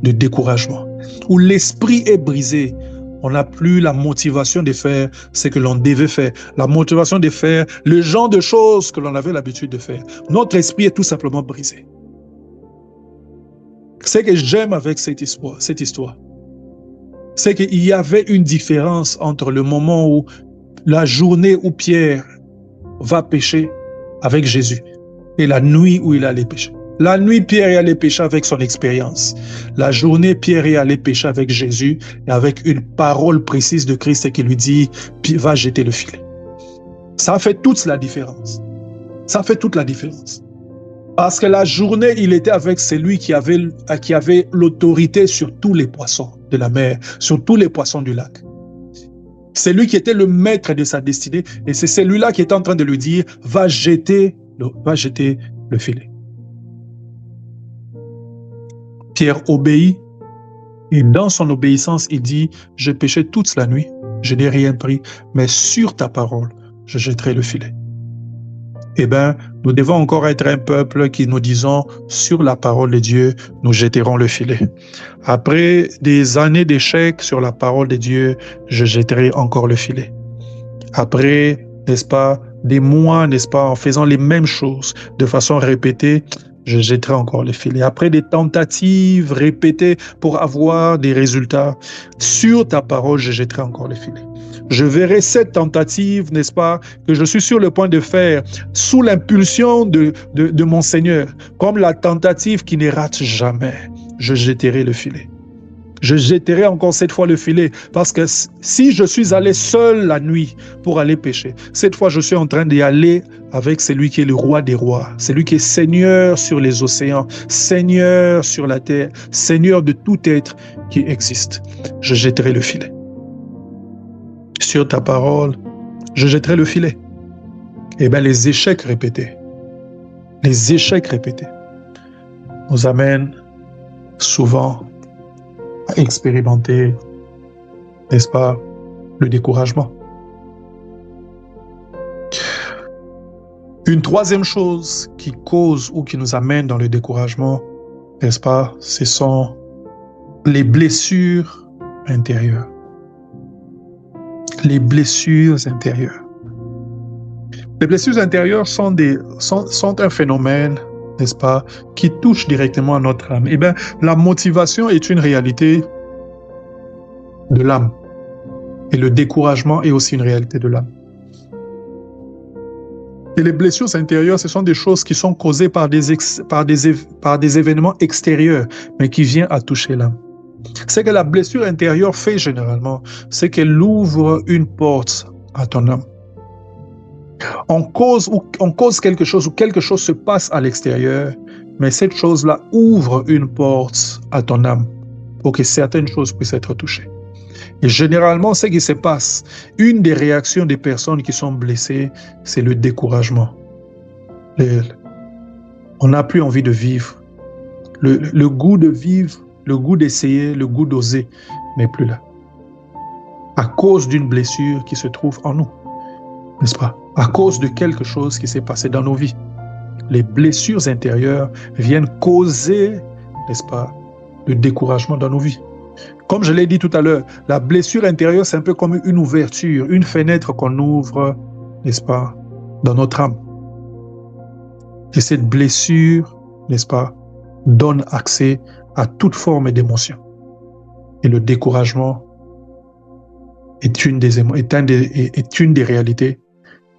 de découragement, où l'esprit est brisé. On n'a plus la motivation de faire ce que l'on devait faire, la motivation de faire le genre de choses que l'on avait l'habitude de faire. Notre esprit est tout simplement brisé. Ce que j'aime avec cette histoire, c'est qu'il y avait une différence entre le moment où la journée où Pierre va pêcher avec Jésus et la nuit où il allait pêcher. La nuit, Pierre est allé pêcher avec son expérience. La journée, Pierre est allé pêcher avec Jésus et avec une parole précise de Christ qui lui dit « Va jeter le filet ». Ça fait toute la différence. Ça fait toute la différence. Parce que la journée, il était avec celui qui avait l'autorité sur tous les poissons de la mer, sur tous les poissons du lac. C'est lui qui était le maître de sa destinée et c'est celui-là qui était en train de lui dire « Va jeter le filet ». Pierre obéit et dans son obéissance, il dit « Je péchais toute la nuit, je n'ai rien pris, mais sur ta parole, je jetterai le filet. » Eh bien, nous devons encore être un peuple qui nous disons « Sur la parole de Dieu, nous jetterons le filet. » Après des années d'échecs sur la parole de Dieu, je jetterai encore le filet. Après, n'est-ce pas, des mois, n'est-ce pas, en faisant les mêmes choses de façon répétée, je jetterai encore le filet. Après des tentatives répétées pour avoir des résultats, sur ta parole, je jetterai encore le filet. Je verrai cette tentative, n'est-ce pas, que je suis sur le point de faire sous l'impulsion de mon Seigneur, comme la tentative qui ne rate jamais. Je jetterai le filet. Je jetterai encore cette fois le filet, parce que si je suis allé seul la nuit pour aller pêcher, cette fois je suis en train d'y aller avec celui qui est le roi des rois, celui qui est Seigneur sur les océans, Seigneur sur la terre, Seigneur de tout être qui existe. Je jetterai le filet. Sur ta parole, je jetterai le filet. Eh bien, les échecs répétés nous amènent souvent à expérimenter, n'est-ce pas, le découragement. Une troisième chose qui cause ou qui nous amène dans le découragement, n'est-ce pas, ce sont les blessures intérieures. Les blessures intérieures. Les blessures intérieures sont un phénomène, n'est-ce pas, qui touche directement à notre âme. Eh bien, la motivation est une réalité de l'âme. Et le découragement est aussi une réalité de l'âme. Et les blessures intérieures, ce sont des choses qui sont causées par des événements extérieurs, mais qui viennent à toucher l'âme. Ce que la blessure intérieure fait généralement, c'est qu'elle ouvre une porte à ton âme. On cause quelque chose ou quelque chose se passe à l'extérieur, mais cette chose-là ouvre une porte à ton âme pour que certaines choses puissent être touchées. Et généralement, ce qui se passe, une des réactions des personnes qui sont blessées, c'est le découragement. On n'a plus envie de vivre. Le goût de vivre, le goût d'essayer, le goût d'oser n'est plus là. à cause d'une blessure qui se trouve en nous, n'est-ce pas? À cause de quelque chose qui s'est passé dans nos vies. Les blessures intérieures viennent causer, n'est-ce pas, le découragement dans nos vies. Comme je l'ai dit tout à l'heure, la blessure intérieure, c'est un peu comme une ouverture, une fenêtre qu'on ouvre, n'est-ce pas, dans notre âme. Et cette blessure, n'est-ce pas, donne accès à toute forme d'émotion. Et le découragement est une des réalités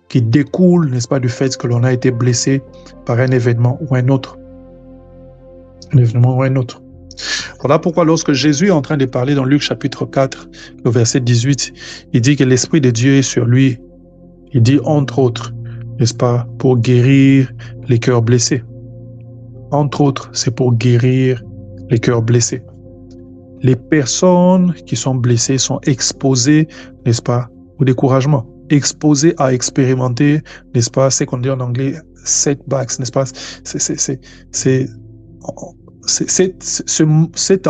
qui découle, n'est-ce pas, du fait que l'on a été blessé par un événement ou un autre. Un événement ou un autre. Voilà pourquoi lorsque Jésus est en train de parler dans Luc chapitre 4, le verset 18, il dit que l'Esprit de Dieu est sur lui. Il dit entre autres, n'est-ce pas, pour guérir les cœurs blessés. Entre autres, c'est pour guérir les cœurs blessés. Les personnes qui sont blessées sont exposées, n'est-ce pas, au découragement, exposées à expérimenter, n'est-ce pas, ce qu'on dit en anglais setbacks, n'est-ce pas,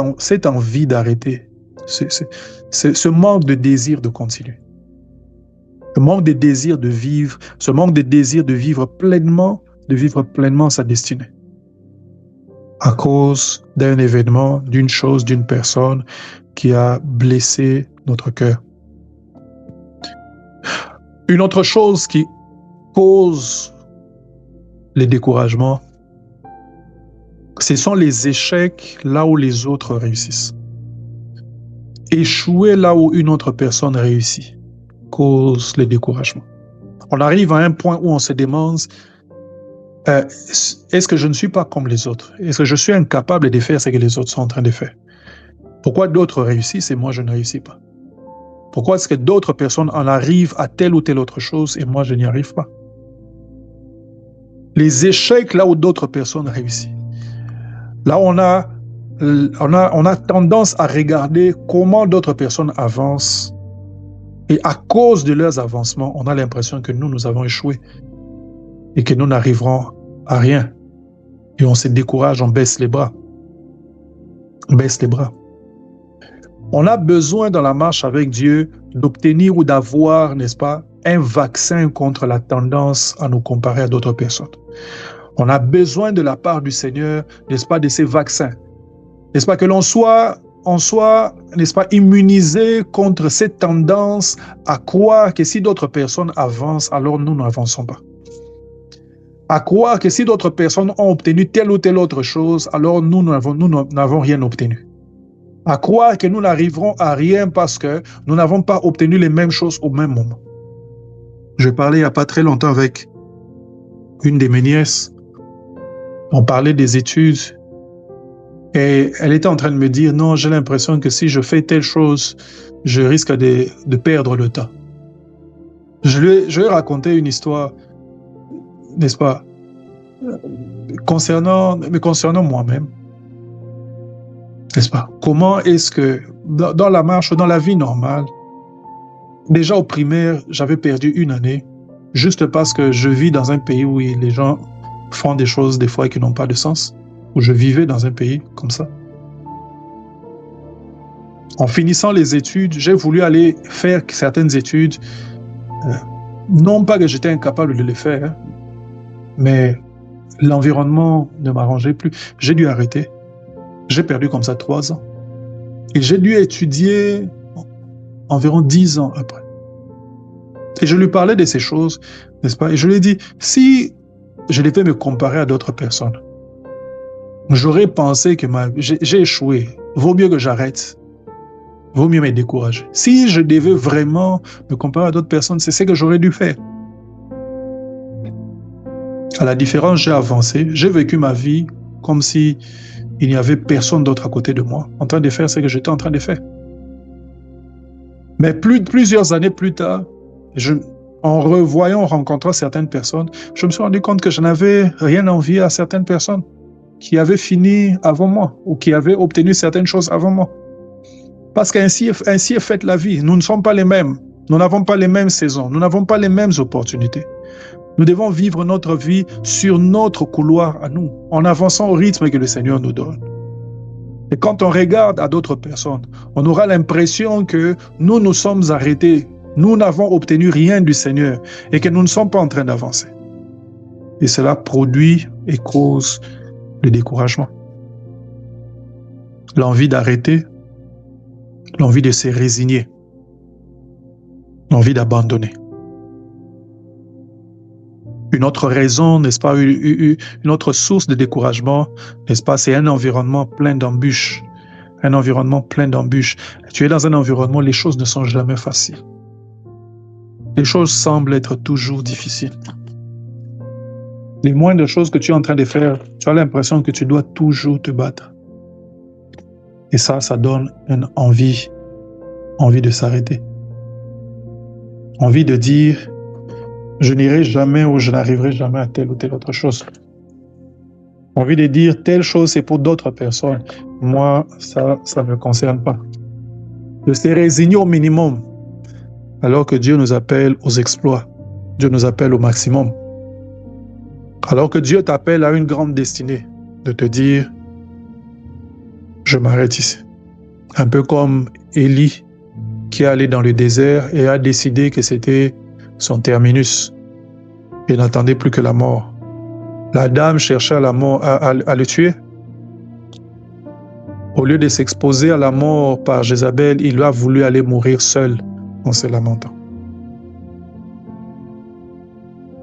cette envie d'arrêter, ce manque de désir de continuer, ce manque de désir de vivre, ce manque de désir de vivre pleinement sa destinée. À cause d'un événement, d'une chose, d'une personne qui a blessé notre cœur. Une autre chose qui cause les découragements, ce sont les échecs là où les autres réussissent. Échouer là où une autre personne réussit cause les découragements. On arrive à un point où on se demande est-ce que je ne suis pas comme les autres? Est-ce que je suis incapable de faire ce que les autres sont en train de faire? Pourquoi d'autres réussissent et moi je ne réussis pas? Pourquoi est-ce que d'autres personnes en arrivent à telle ou telle autre chose et moi je n'y arrive pas? Les échecs là où d'autres personnes réussissent. Là on a tendance à regarder comment d'autres personnes avancent et à cause de leurs avancements, on a l'impression que nous avons échoué et que nous n'arriverons à rien. Et on se décourage, on baisse les bras. On baisse les bras. On a besoin dans la marche avec Dieu d'obtenir ou d'avoir, n'est-ce pas, un vaccin contre la tendance à nous comparer à d'autres personnes. On a besoin de la part du Seigneur, n'est-ce pas, de ces vaccins. N'est-ce pas, que l'on soit, n'est-ce pas, immunisé contre cette tendance à croire que si d'autres personnes avancent, alors nous n'avançons pas. À croire que si d'autres personnes ont obtenu telle ou telle autre chose, alors nous n'avons rien obtenu. À croire que nous n'arriverons à rien parce que nous n'avons pas obtenu les mêmes choses au même moment. Je parlais il n'y a pas très longtemps avec une de mes nièces. On parlait des études et elle était en train de me dire « Non, j'ai l'impression que si je fais telle chose, je risque de perdre le temps. » Je lui ai raconté une histoire, n'est-ce pas, concernant moi-même. N'est-ce pas? Comment est-ce que, dans la marche, dans la vie normale, déjà au primaire, j'avais perdu une année, juste parce que je vis dans un pays où les gens font des choses des fois qui n'ont pas de sens, où je vivais dans un pays comme ça. En finissant les études, j'ai voulu aller faire certaines études, non pas que j'étais incapable de les faire, mais l'environnement ne m'arrangeait plus. J'ai dû arrêter. J'ai perdu comme ça 3 ans. Et j'ai dû étudier environ 10 ans après. Et je lui parlais de ces choses, n'est-ce pas? Et je lui ai dit, si je devais me comparer à d'autres personnes, j'aurais pensé que j'ai échoué. Vaut mieux que j'arrête. Vaut mieux me décourager. Si je devais vraiment me comparer à d'autres personnes, c'est ce que j'aurais dû faire. À la différence, j'ai avancé, j'ai vécu ma vie comme si il n'y avait personne d'autre à côté de moi, en train de faire ce que j'étais en train de faire. Mais plusieurs années plus tard, en rencontrant certaines personnes, je me suis rendu compte que je n'avais rien à envier à certaines personnes qui avaient fini avant moi ou qui avaient obtenu certaines choses avant moi. Parce qu'ainsi est faite la vie. Nous ne sommes pas les mêmes. Nous n'avons pas les mêmes saisons. Nous n'avons pas les mêmes opportunités. Nous devons vivre notre vie sur notre couloir à nous, en avançant au rythme que le Seigneur nous donne. Et quand on regarde à d'autres personnes, on aura l'impression que nous sommes arrêtés, nous n'avons obtenu rien du Seigneur et que nous ne sommes pas en train d'avancer. Et cela produit et cause le découragement. L'envie d'arrêter, l'envie de se résigner, l'envie d'abandonner. Une autre raison, n'est-ce pas, une autre source de découragement, n'est-ce pas, c'est un environnement plein d'embûches. Un environnement plein d'embûches. Tu es dans un environnement où les choses ne sont jamais faciles. Les choses semblent être toujours difficiles. Les moindres choses que tu es en train de faire, tu as l'impression que tu dois toujours te battre. Et ça donne une envie de s'arrêter. Envie de dire, je n'irai jamais ou je n'arriverai jamais à telle ou telle autre chose. Envie de dire, telle chose c'est pour d'autres personnes. Moi, ça ne me concerne pas. De se résigner au minimum, alors que Dieu nous appelle aux exploits. Dieu nous appelle au maximum. Alors que Dieu t'appelle à une grande destinée, de te dire, je m'arrête ici. Un peu comme Élie, qui est allé dans le désert et a décidé que c'était son terminus. Il n'attendait plus que la mort. La dame cherchait la mort, à le tuer. Au lieu de s'exposer à la mort par Jézabel, il a voulu aller mourir seul en se lamentant.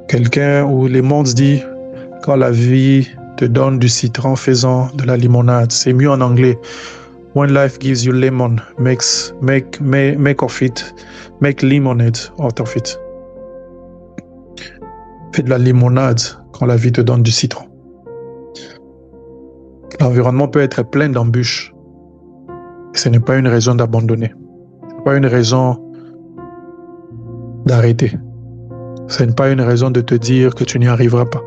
Quelqu'un où les mondes dit, quand la vie te donne du citron, fais-en de la limonade. C'est mieux en anglais. When life gives you lemon, make lemonade out of it. Fais de la limonade quand la vie te donne du citron. L'environnement peut être plein d'embûches. Ce n'est pas une raison d'abandonner. Ce n'est pas une raison d'arrêter. Ce n'est pas une raison de te dire que tu n'y arriveras pas.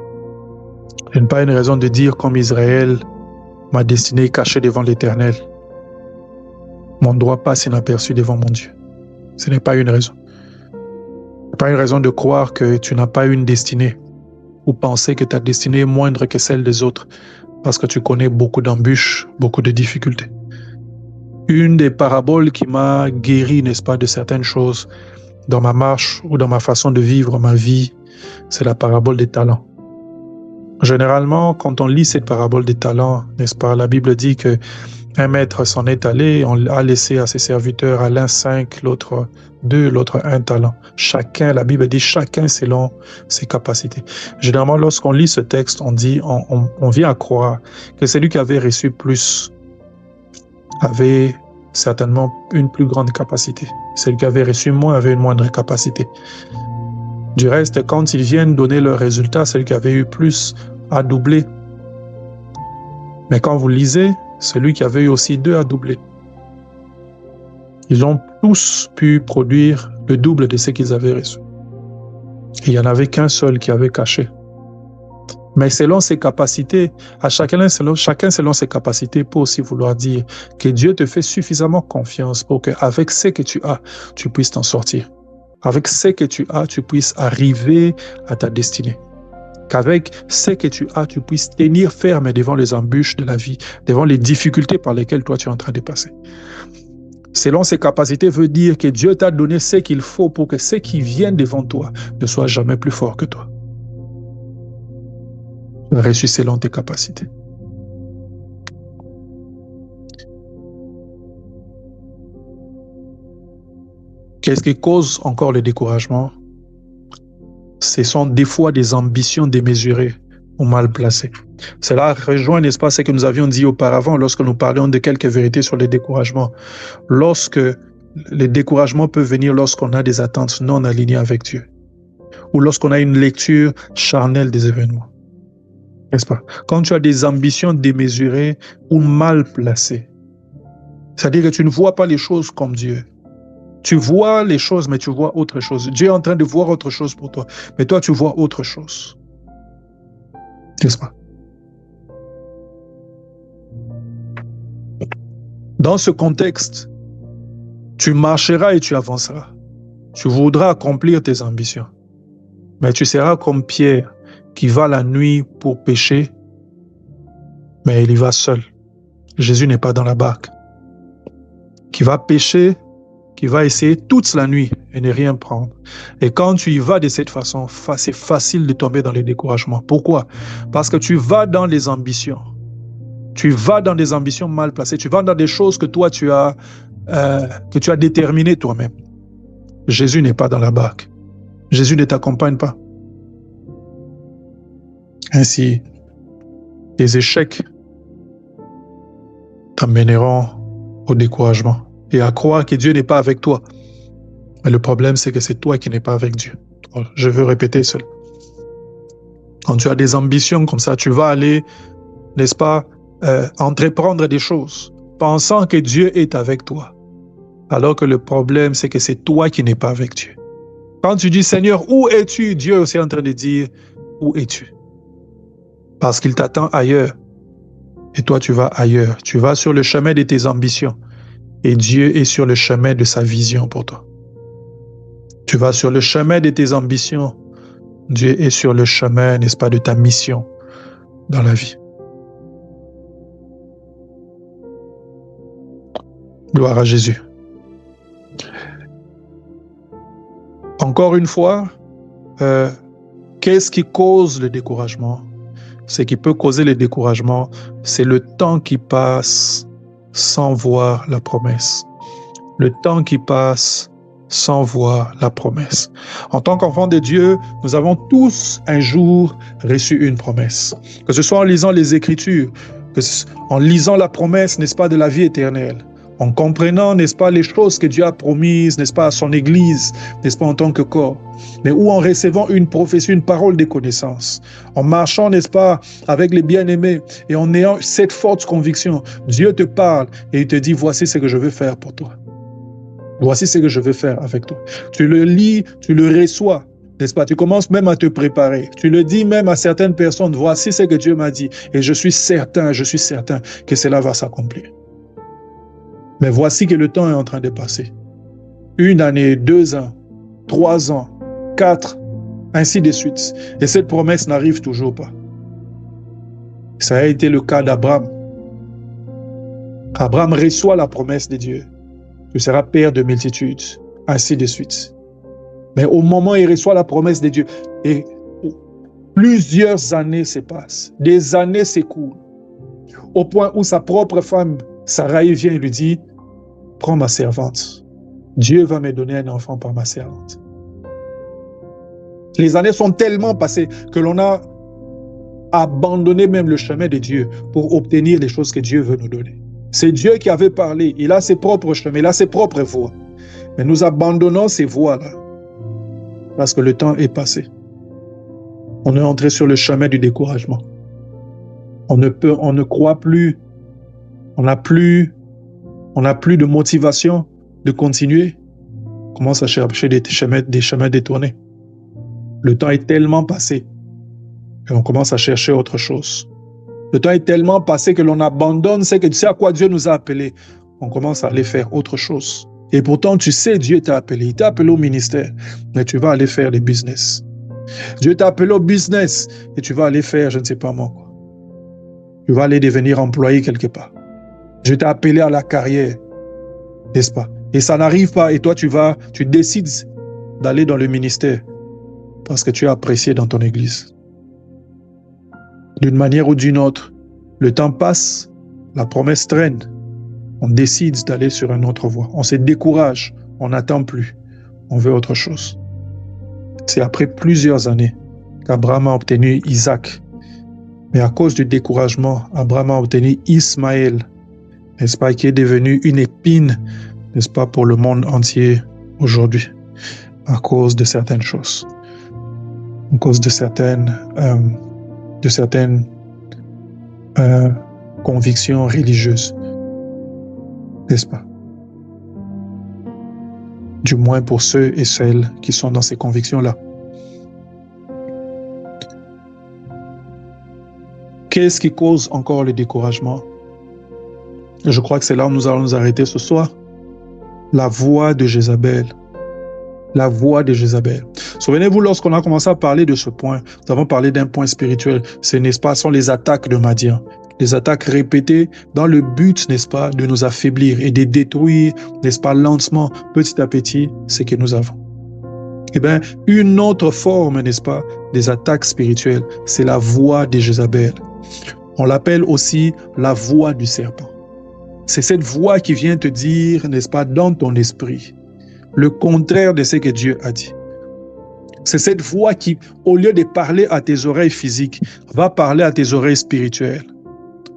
Ce n'est pas une raison de dire comme Israël, ma destinée est cachée devant l'Éternel. Mon droit passe inaperçu devant mon Dieu. Ce n'est pas une raison. Ce n'est pas une raison de croire que tu n'as pas une destinée ou penser que ta destinée est moindre que celle des autres parce que tu connais beaucoup d'embûches, beaucoup de difficultés. Une des paraboles qui m'a guéri, n'est-ce pas, de certaines choses dans ma marche ou dans ma façon de vivre ma vie, c'est la parabole des talents. Généralement, quand on lit cette parabole des talents, n'est-ce pas, la Bible dit que un maître s'en est allé, on a laissé à ses serviteurs, à l'un 5, l'autre 2, l'autre 1 talent. Chacun, la Bible dit chacun selon ses capacités. Généralement, lorsqu'on lit ce texte, on vient à croire que celui qui avait reçu plus avait certainement une plus grande capacité. Celui qui avait reçu moins avait une moindre capacité. Du reste, quand ils viennent donner leurs résultats, celui qui avait eu plus a doublé. Mais quand vous lisez, celui qui avait eu aussi 2 a doublé. Ils ont tous pu produire le double de ce qu'ils avaient reçu. Il n'y en avait qu'un seul qui avait caché. Mais selon ses capacités, chacun selon ses capacités peut aussi vouloir dire que Dieu te fait suffisamment confiance pour qu'avec ce que tu as, tu puisses t'en sortir. Avec ce que tu as, tu puisses arriver à ta destinée. Qu'avec ce que tu as, tu puisses tenir ferme devant les embûches de la vie, devant les difficultés par lesquelles toi tu es en train de passer. Selon ses capacités veut dire que Dieu t'a donné ce qu'il faut pour que ce qui vient devant toi ne soit jamais plus fort que toi. Tu as reçu selon tes capacités. Qu'est-ce qui cause encore le découragement? Ce sont des fois des ambitions démesurées ou mal placées. Cela rejoint, n'est-ce pas, ce que nous avions dit auparavant lorsque nous parlions de quelques vérités sur le découragement. Lorsque le découragement peut venir lorsqu'on a des attentes non alignées avec Dieu ou lorsqu'on a une lecture charnelle des événements. N'est-ce pas? Quand tu as des ambitions démesurées ou mal placées, c'est-à-dire que tu ne vois pas les choses comme Dieu. Tu vois les choses, mais tu vois autre chose. Dieu est en train de voir autre chose pour toi, mais toi, tu vois autre chose. N'est-ce pas? Dans ce contexte, tu marcheras et tu avanceras. Tu voudras accomplir tes ambitions. Mais tu seras comme Pierre qui va la nuit pour pêcher, mais il y va seul. Jésus n'est pas dans la barque. Qui va pêcher, qui va essayer toute la nuit et ne rien prendre. Et quand tu y vas de cette façon, c'est facile de tomber dans le découragement. Pourquoi? Parce que tu vas dans les ambitions. Tu vas dans des ambitions mal placées. Tu vas dans des choses que toi, tu as déterminées toi-même. Jésus n'est pas dans la barque. Jésus ne t'accompagne pas. Ainsi, tes échecs t'amèneront au découragement et à croire que Dieu n'est pas avec toi. Mais le problème, c'est que c'est toi qui n'es pas avec Dieu. Je veux répéter cela. Quand tu as des ambitions comme ça, tu vas aller, n'est-ce pas, entreprendre des choses, pensant que Dieu est avec toi. Alors que le problème, c'est que c'est toi qui n'es pas avec Dieu. Quand tu dis, Seigneur, où es-tu? Dieu est aussi en train de dire, où es-tu? Parce qu'il t'attend ailleurs. Et toi, tu vas ailleurs. Tu vas sur le chemin de tes ambitions. Et Dieu est sur le chemin de sa vision pour toi. Tu vas sur le chemin de tes ambitions. Dieu est sur le chemin, n'est-ce pas, de ta mission dans la vie. Gloire à Jésus. Encore une fois, qu'est-ce qui cause le découragement? Ce qui peut causer le découragement, c'est le temps qui passe sans voir la promesse. Le temps qui passe sans voir la promesse. En tant qu'enfants de Dieu, nous avons tous un jour reçu une promesse. Que ce soit en lisant les Écritures, en lisant la promesse, n'est-ce pas, de la vie éternelle, en comprenant, n'est-ce pas, les choses que Dieu a promises, n'est-ce pas, à son Église, n'est-ce pas, en tant que corps, mais ou en recevant une prophétie, une parole de connaissance, en marchant, n'est-ce pas, avec les bien-aimés et en ayant cette forte conviction, Dieu te parle et il te dit, voici ce que je veux faire pour toi. Voici ce que je veux faire avec toi. Tu le lis, tu le reçois, n'est-ce pas? Tu commences même à te préparer. Tu le dis même à certaines personnes, voici ce que Dieu m'a dit et je suis certain que cela va s'accomplir. Mais voici que le temps est en train de passer. 1 année, 2 ans, 3 ans, 4, ainsi de suite. Et cette promesse n'arrive toujours pas. Ça a été le cas d'Abraham. Abraham reçoit la promesse de Dieu. Tu seras père de multitudes, ainsi de suite. Mais au moment où il reçoit la promesse de Dieu, et plusieurs années se passent, des années s'écoulent, au point où sa propre femme, Sarai, vient et lui dit, prends ma servante. Dieu va me donner un enfant par ma servante. Les années sont tellement passées que l'on a abandonné même le chemin de Dieu pour obtenir les choses que Dieu veut nous donner. C'est Dieu qui avait parlé. Il a ses propres chemins, il a ses propres voies. Mais nous abandonnons ces voies-là parce que le temps est passé. On est entré sur le chemin du découragement. On ne croit plus. On n'a plus de motivation de continuer. On commence à chercher des chemins détournés. Le temps est tellement passé et on commence à chercher autre chose. Le temps est tellement passé que l'on abandonne ce que tu sais à quoi Dieu nous a appelés. On commence à aller faire autre chose. Et pourtant, tu sais, Dieu t'a appelé. Il t'a appelé au ministère, mais tu vas aller faire des business. Dieu t'a appelé au business et tu vas aller faire, je ne sais pas moi quoi. Tu vas aller devenir employé quelque part. Dieu t'a appelé à la carrière, n'est-ce pas? Et ça n'arrive pas et toi, tu décides d'aller dans le ministère parce que tu es apprécié dans ton église. D'une manière ou d'une autre, le temps passe, la promesse traîne. On décide d'aller sur une autre voie. On se décourage, on n'attend plus. On veut autre chose. C'est après plusieurs années qu'Abraham a obtenu Isaac. Mais à cause du découragement, Abraham a obtenu Ismaël, n'est-ce pas, qui est devenu une épine, n'est-ce pas, pour le monde entier aujourd'hui, à cause de certaines choses, à cause de certaines convictions religieuses, n'est-ce pas? Du moins pour ceux et celles qui sont dans ces convictions-là. Qu'est-ce qui cause encore le découragement? Je crois que c'est là où nous allons nous arrêter ce soir. La voix de Jézabel. La voix de Jézabel. Souvenez-vous, lorsqu'on a commencé à parler de ce point, nous avons parlé d'un point spirituel. Ce n'est pas, sont les attaques de Madian. des attaques répétées dans le but, n'est-ce pas, de nous affaiblir et de détruire, n'est-ce pas, lentement, petit à petit, ce que nous avons. Eh bien, une autre forme, n'est-ce pas, des attaques spirituelles, c'est la voix de Jézabel. On l'appelle aussi la voix du serpent. C'est cette voix qui vient te dire, n'est-ce pas, dans ton esprit, le contraire de ce que Dieu a dit. C'est cette voix qui, au lieu de parler à tes oreilles physiques, va parler à tes oreilles spirituelles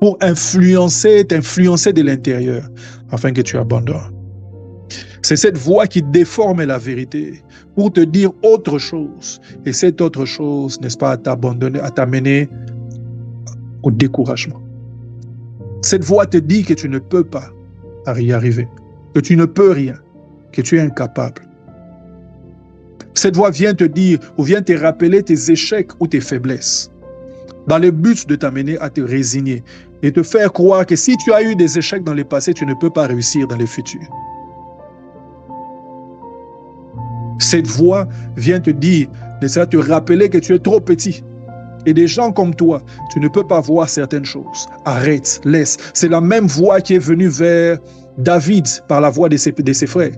pour t'influencer de l'intérieur afin que tu abandonnes. C'est cette voix qui déforme la vérité pour te dire autre chose. Et cette autre chose, n'est-ce pas, à t'abandonner, à t'amener au découragement. Cette voix te dit que tu ne peux pas y arriver, que tu ne peux rien, que tu es incapable. Cette voix vient te dire ou vient te rappeler tes échecs ou tes faiblesses, dans le but de t'amener à te résigner et te faire croire que si tu as eu des échecs dans le passé, tu ne peux pas réussir dans le futur. Cette voix vient te dire, te rappeler que tu es trop petit. Et des gens comme toi, tu ne peux pas voir certaines choses. Arrête, laisse. C'est la même voix qui est venue vers David par la voix de ses frères.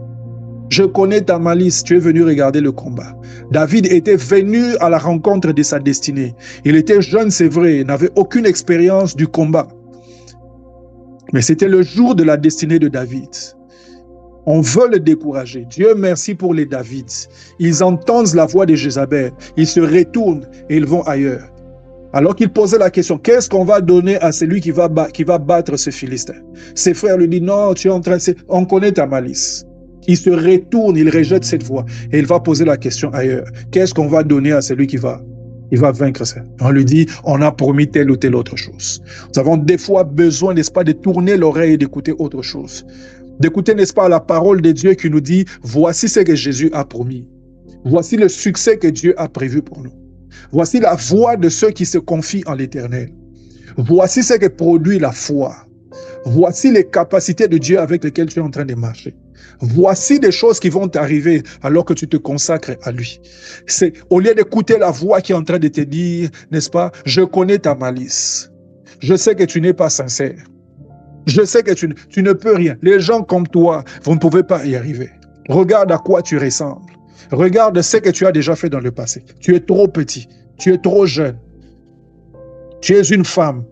Je connais ta malice, tu es venu regarder le combat. David était venu à la rencontre de sa destinée. Il était jeune, c'est vrai, il n'avait aucune expérience du combat. Mais c'était le jour de la destinée de David. On veut le décourager. Dieu merci pour les Davids. Ils entendent la voix de Jézabel. Ils se retournent et ils vont ailleurs. Alors qu'il posait la question, qu'est-ce qu'on va donner à celui qui va battre ce Philistin? Ses frères lui disent, non, tu es en train de... On connaît ta malice. Il se retourne, il rejette cette voix et il va poser la question ailleurs. Qu'est-ce qu'on va donner à celui qui va vaincre ça? On lui dit, on a promis telle ou telle autre chose. Nous avons des fois besoin, n'est-ce pas, de tourner l'oreille et d'écouter autre chose. D'écouter, n'est-ce pas, la parole de Dieu qui nous dit, voici ce que Jésus a promis. Voici le succès que Dieu a prévu pour nous. Voici la voix de ceux qui se confient en l'Éternel. Voici ce que produit la foi. Voici les capacités de Dieu avec lesquelles tu es en train de marcher. Voici des choses qui vont t'arriver alors que tu te consacres à lui. C'est au lieu d'écouter la voix qui est en train de te dire, n'est-ce pas, je connais ta malice. Je sais que tu n'es pas sincère. Je sais que tu ne peux rien. Les gens comme toi, vous ne pouvez pas y arriver. Regarde à quoi tu ressembles. Regarde ce que tu as déjà fait dans le passé. Tu es trop petit. Tu es trop jeune. Tu es une femme.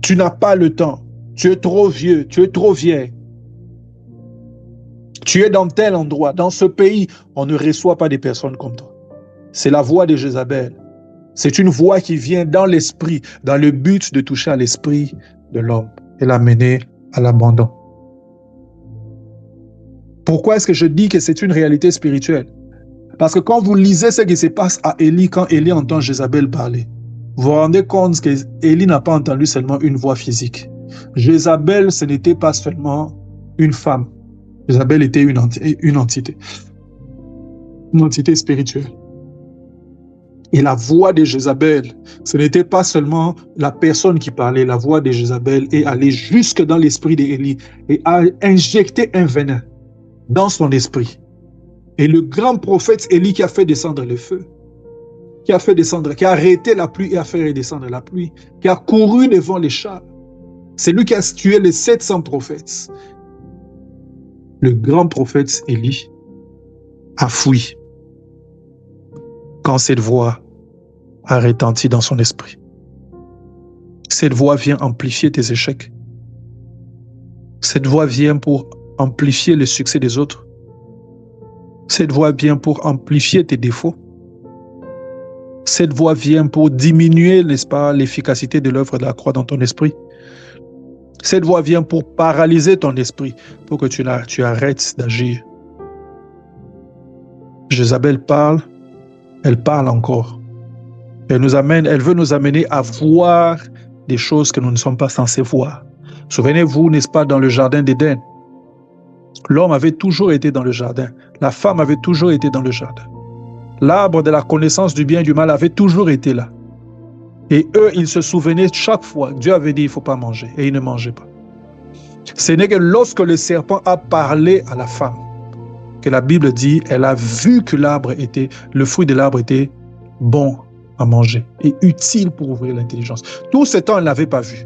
Tu n'as pas le temps. Tu es trop vieux. Tu es trop vieille. Tu es dans tel endroit. Dans ce pays, on ne reçoit pas des personnes comme toi. C'est la voix de Jézabel. C'est une voix qui vient dans l'esprit, dans le but de toucher à l'esprit de l'homme et l'amener à l'abandon. Pourquoi est-ce que je dis que c'est une réalité spirituelle? Parce que quand vous lisez ce qui se passe à Élie, quand Élie entend Jézabel parler, vous vous rendez compte que Élie n'a pas entendu seulement une voix physique. Jézabel, ce n'était pas seulement une femme. Jézabel était une entité spirituelle. Et la voix de Jézabel, ce n'était pas seulement la personne qui parlait, la voix de Jézabel est allée jusque dans l'esprit d'Élie et a injecté un venin dans son esprit. Et le grand prophète Élie qui a fait descendre le feu, qui a arrêté la pluie et a fait redescendre la pluie, qui a couru devant les chars, c'est lui qui a tué les 700 prophètes. Le grand prophète Élie a fui quand cette voix a retenti dans son esprit. Cette voix vient amplifier tes échecs. Cette voix vient pour amplifier le succès des autres. Cette voix vient pour amplifier tes défauts. Cette voix vient pour diminuer, n'est-ce pas, l'efficacité de l'œuvre de la croix dans ton esprit. Cette voix vient pour paralyser ton esprit, pour que tu arrêtes d'agir. Jézabel parle, elle parle encore. Elle veut nous amener à voir des choses que nous ne sommes pas censés voir. Souvenez-vous, n'est-ce pas, dans le jardin d'Éden, l'homme avait toujours été dans le jardin. La femme avait toujours été dans le jardin. L'arbre de la connaissance du bien et du mal avait toujours été là. Et eux, ils se souvenaient chaque fois. Dieu avait dit, il ne faut pas manger. Et ils ne mangeaient pas. Ce n'est que lorsque le serpent a parlé à la femme, que la Bible dit, elle a vu que le fruit de l'arbre était bon à manger et utile pour ouvrir l'intelligence. Tout ce temps, elle n'avait pas vu.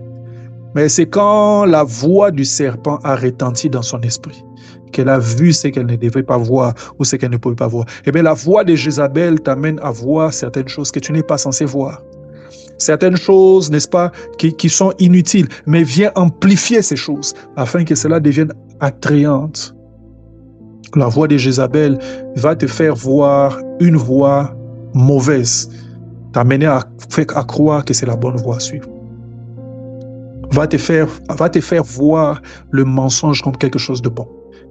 Mais c'est quand la voix du serpent a retenti dans son esprit qu'elle a vu ce qu'elle ne devait pas voir ou ce qu'elle ne pouvait pas voir. Eh bien, la voix de Jézabel t'amène à voir certaines choses que tu n'es pas censé voir. Certaines choses, n'est-ce pas, qui sont inutiles, mais vient amplifier ces choses afin que cela devienne attrayante. La voix de Jézabel va te faire voir une voie mauvaise, t'amener à croire que c'est la bonne voie à suivre. Va te faire voir le mensonge comme quelque chose de bon.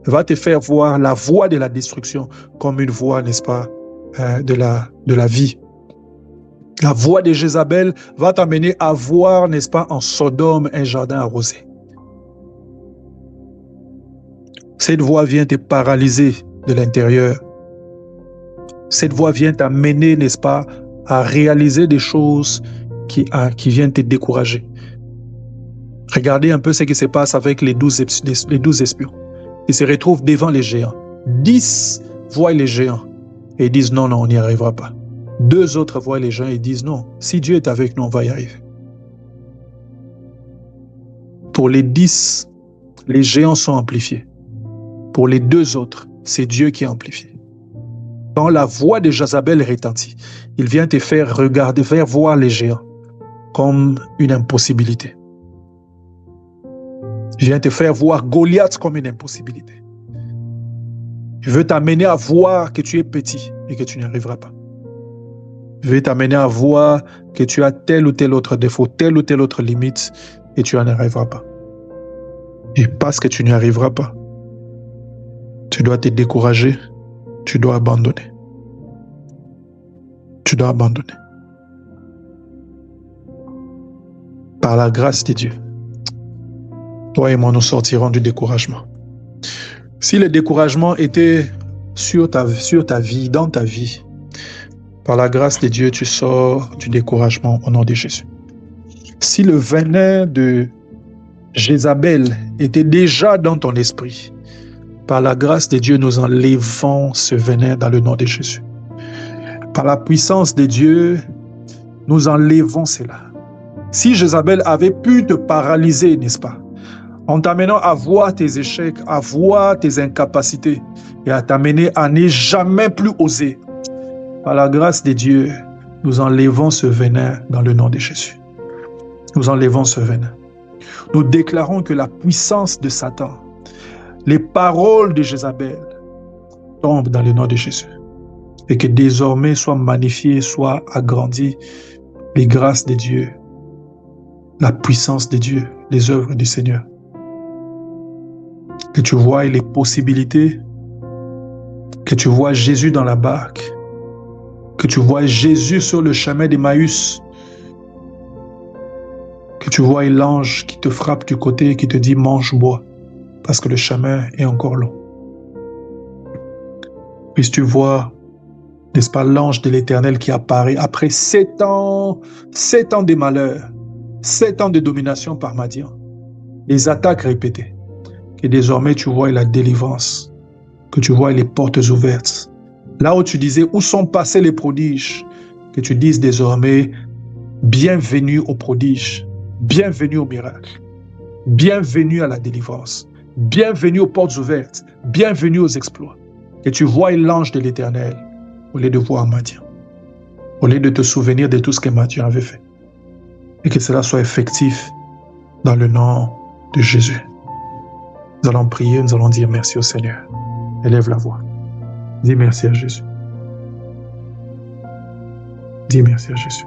Va te faire voir la voie de la destruction comme une voie, n'est-ce pas, de la vie. La voix de Jézabel va t'amener à voir, n'est-ce pas, en Sodome, un jardin arrosé. Cette voix vient te paralyser de l'intérieur. Cette voix vient t'amener, n'est-ce pas, à réaliser des choses qui viennent te décourager. Regardez un peu ce qui se passe avec les 12 espions. Ils se retrouvent devant les géants. 10 voient les géants et disent non, on n'y arrivera pas. 2 autres voient les géants et disent non, si Dieu est avec nous, on va y arriver. Pour les 10, les géants sont amplifiés. Pour les 2 autres, c'est Dieu qui est amplifié. Quand la voix de Jézabel retentit, il vient te faire regarder, faire voir les géants comme une impossibilité. Il vient te faire voir Goliath comme une impossibilité. Il veut t'amener à voir que tu es petit et que tu n'y arriveras pas. Il veut t'amener à voir que tu as tel ou tel autre défaut, telle ou telle autre limite et tu n'y arriveras pas. Et parce que tu n'y arriveras pas, tu dois te décourager, tu dois abandonner. Tu dois abandonner. Par la grâce de Dieu, toi et moi, nous sortirons du découragement. Si le découragement était sur ta vie, dans ta vie, par la grâce de Dieu, tu sors du découragement au nom de Jésus. Si le venin de Jézabel était déjà dans ton esprit, par la grâce de Dieu, nous enlevons ce venin dans le nom de Jésus. Par la puissance de Dieu, nous enlevons cela. Si Jézabel avait pu te paralyser, n'est-ce pas, en t'amenant à voir tes échecs, à voir tes incapacités et à t'amener à ne jamais plus oser, par la grâce de Dieu, nous enlevons ce venin dans le nom de Jésus. Nous enlevons ce venin. Nous déclarons que la puissance de Satan, les paroles de Jézabel tombent dans le nom de Jésus et que désormais soient magnifiées, soient agrandies les grâces de Dieu, la puissance de Dieu, les œuvres du Seigneur. Que tu vois les possibilités, que tu vois Jésus dans la barque, que tu vois Jésus sur le chemin d'Emmaüs, que tu vois l'ange qui te frappe du côté et qui te dit « mange, bois », parce que le chemin est encore long. Puis tu vois, n'est-ce pas, l'ange de l'Éternel qui apparaît après 7 ans de malheur, 7 ans de domination par Madian, les attaques répétées. Que désormais tu vois la délivrance, que tu vois les portes ouvertes. Là où tu disais, où sont passés les prodiges, que tu dises désormais, bienvenue aux prodiges, bienvenue au miracle, bienvenue à la délivrance, bienvenue aux portes ouvertes, bienvenue aux exploits. Que tu vois l'ange de l'Éternel au lieu de voir Madian, au lieu de te souvenir de tout ce que Madian avait fait. Et que cela soit effectif dans le nom de Jésus. Nous allons prier, nous allons dire merci au Seigneur. Élève la voix. Dis merci à Jésus. Dis merci à Jésus.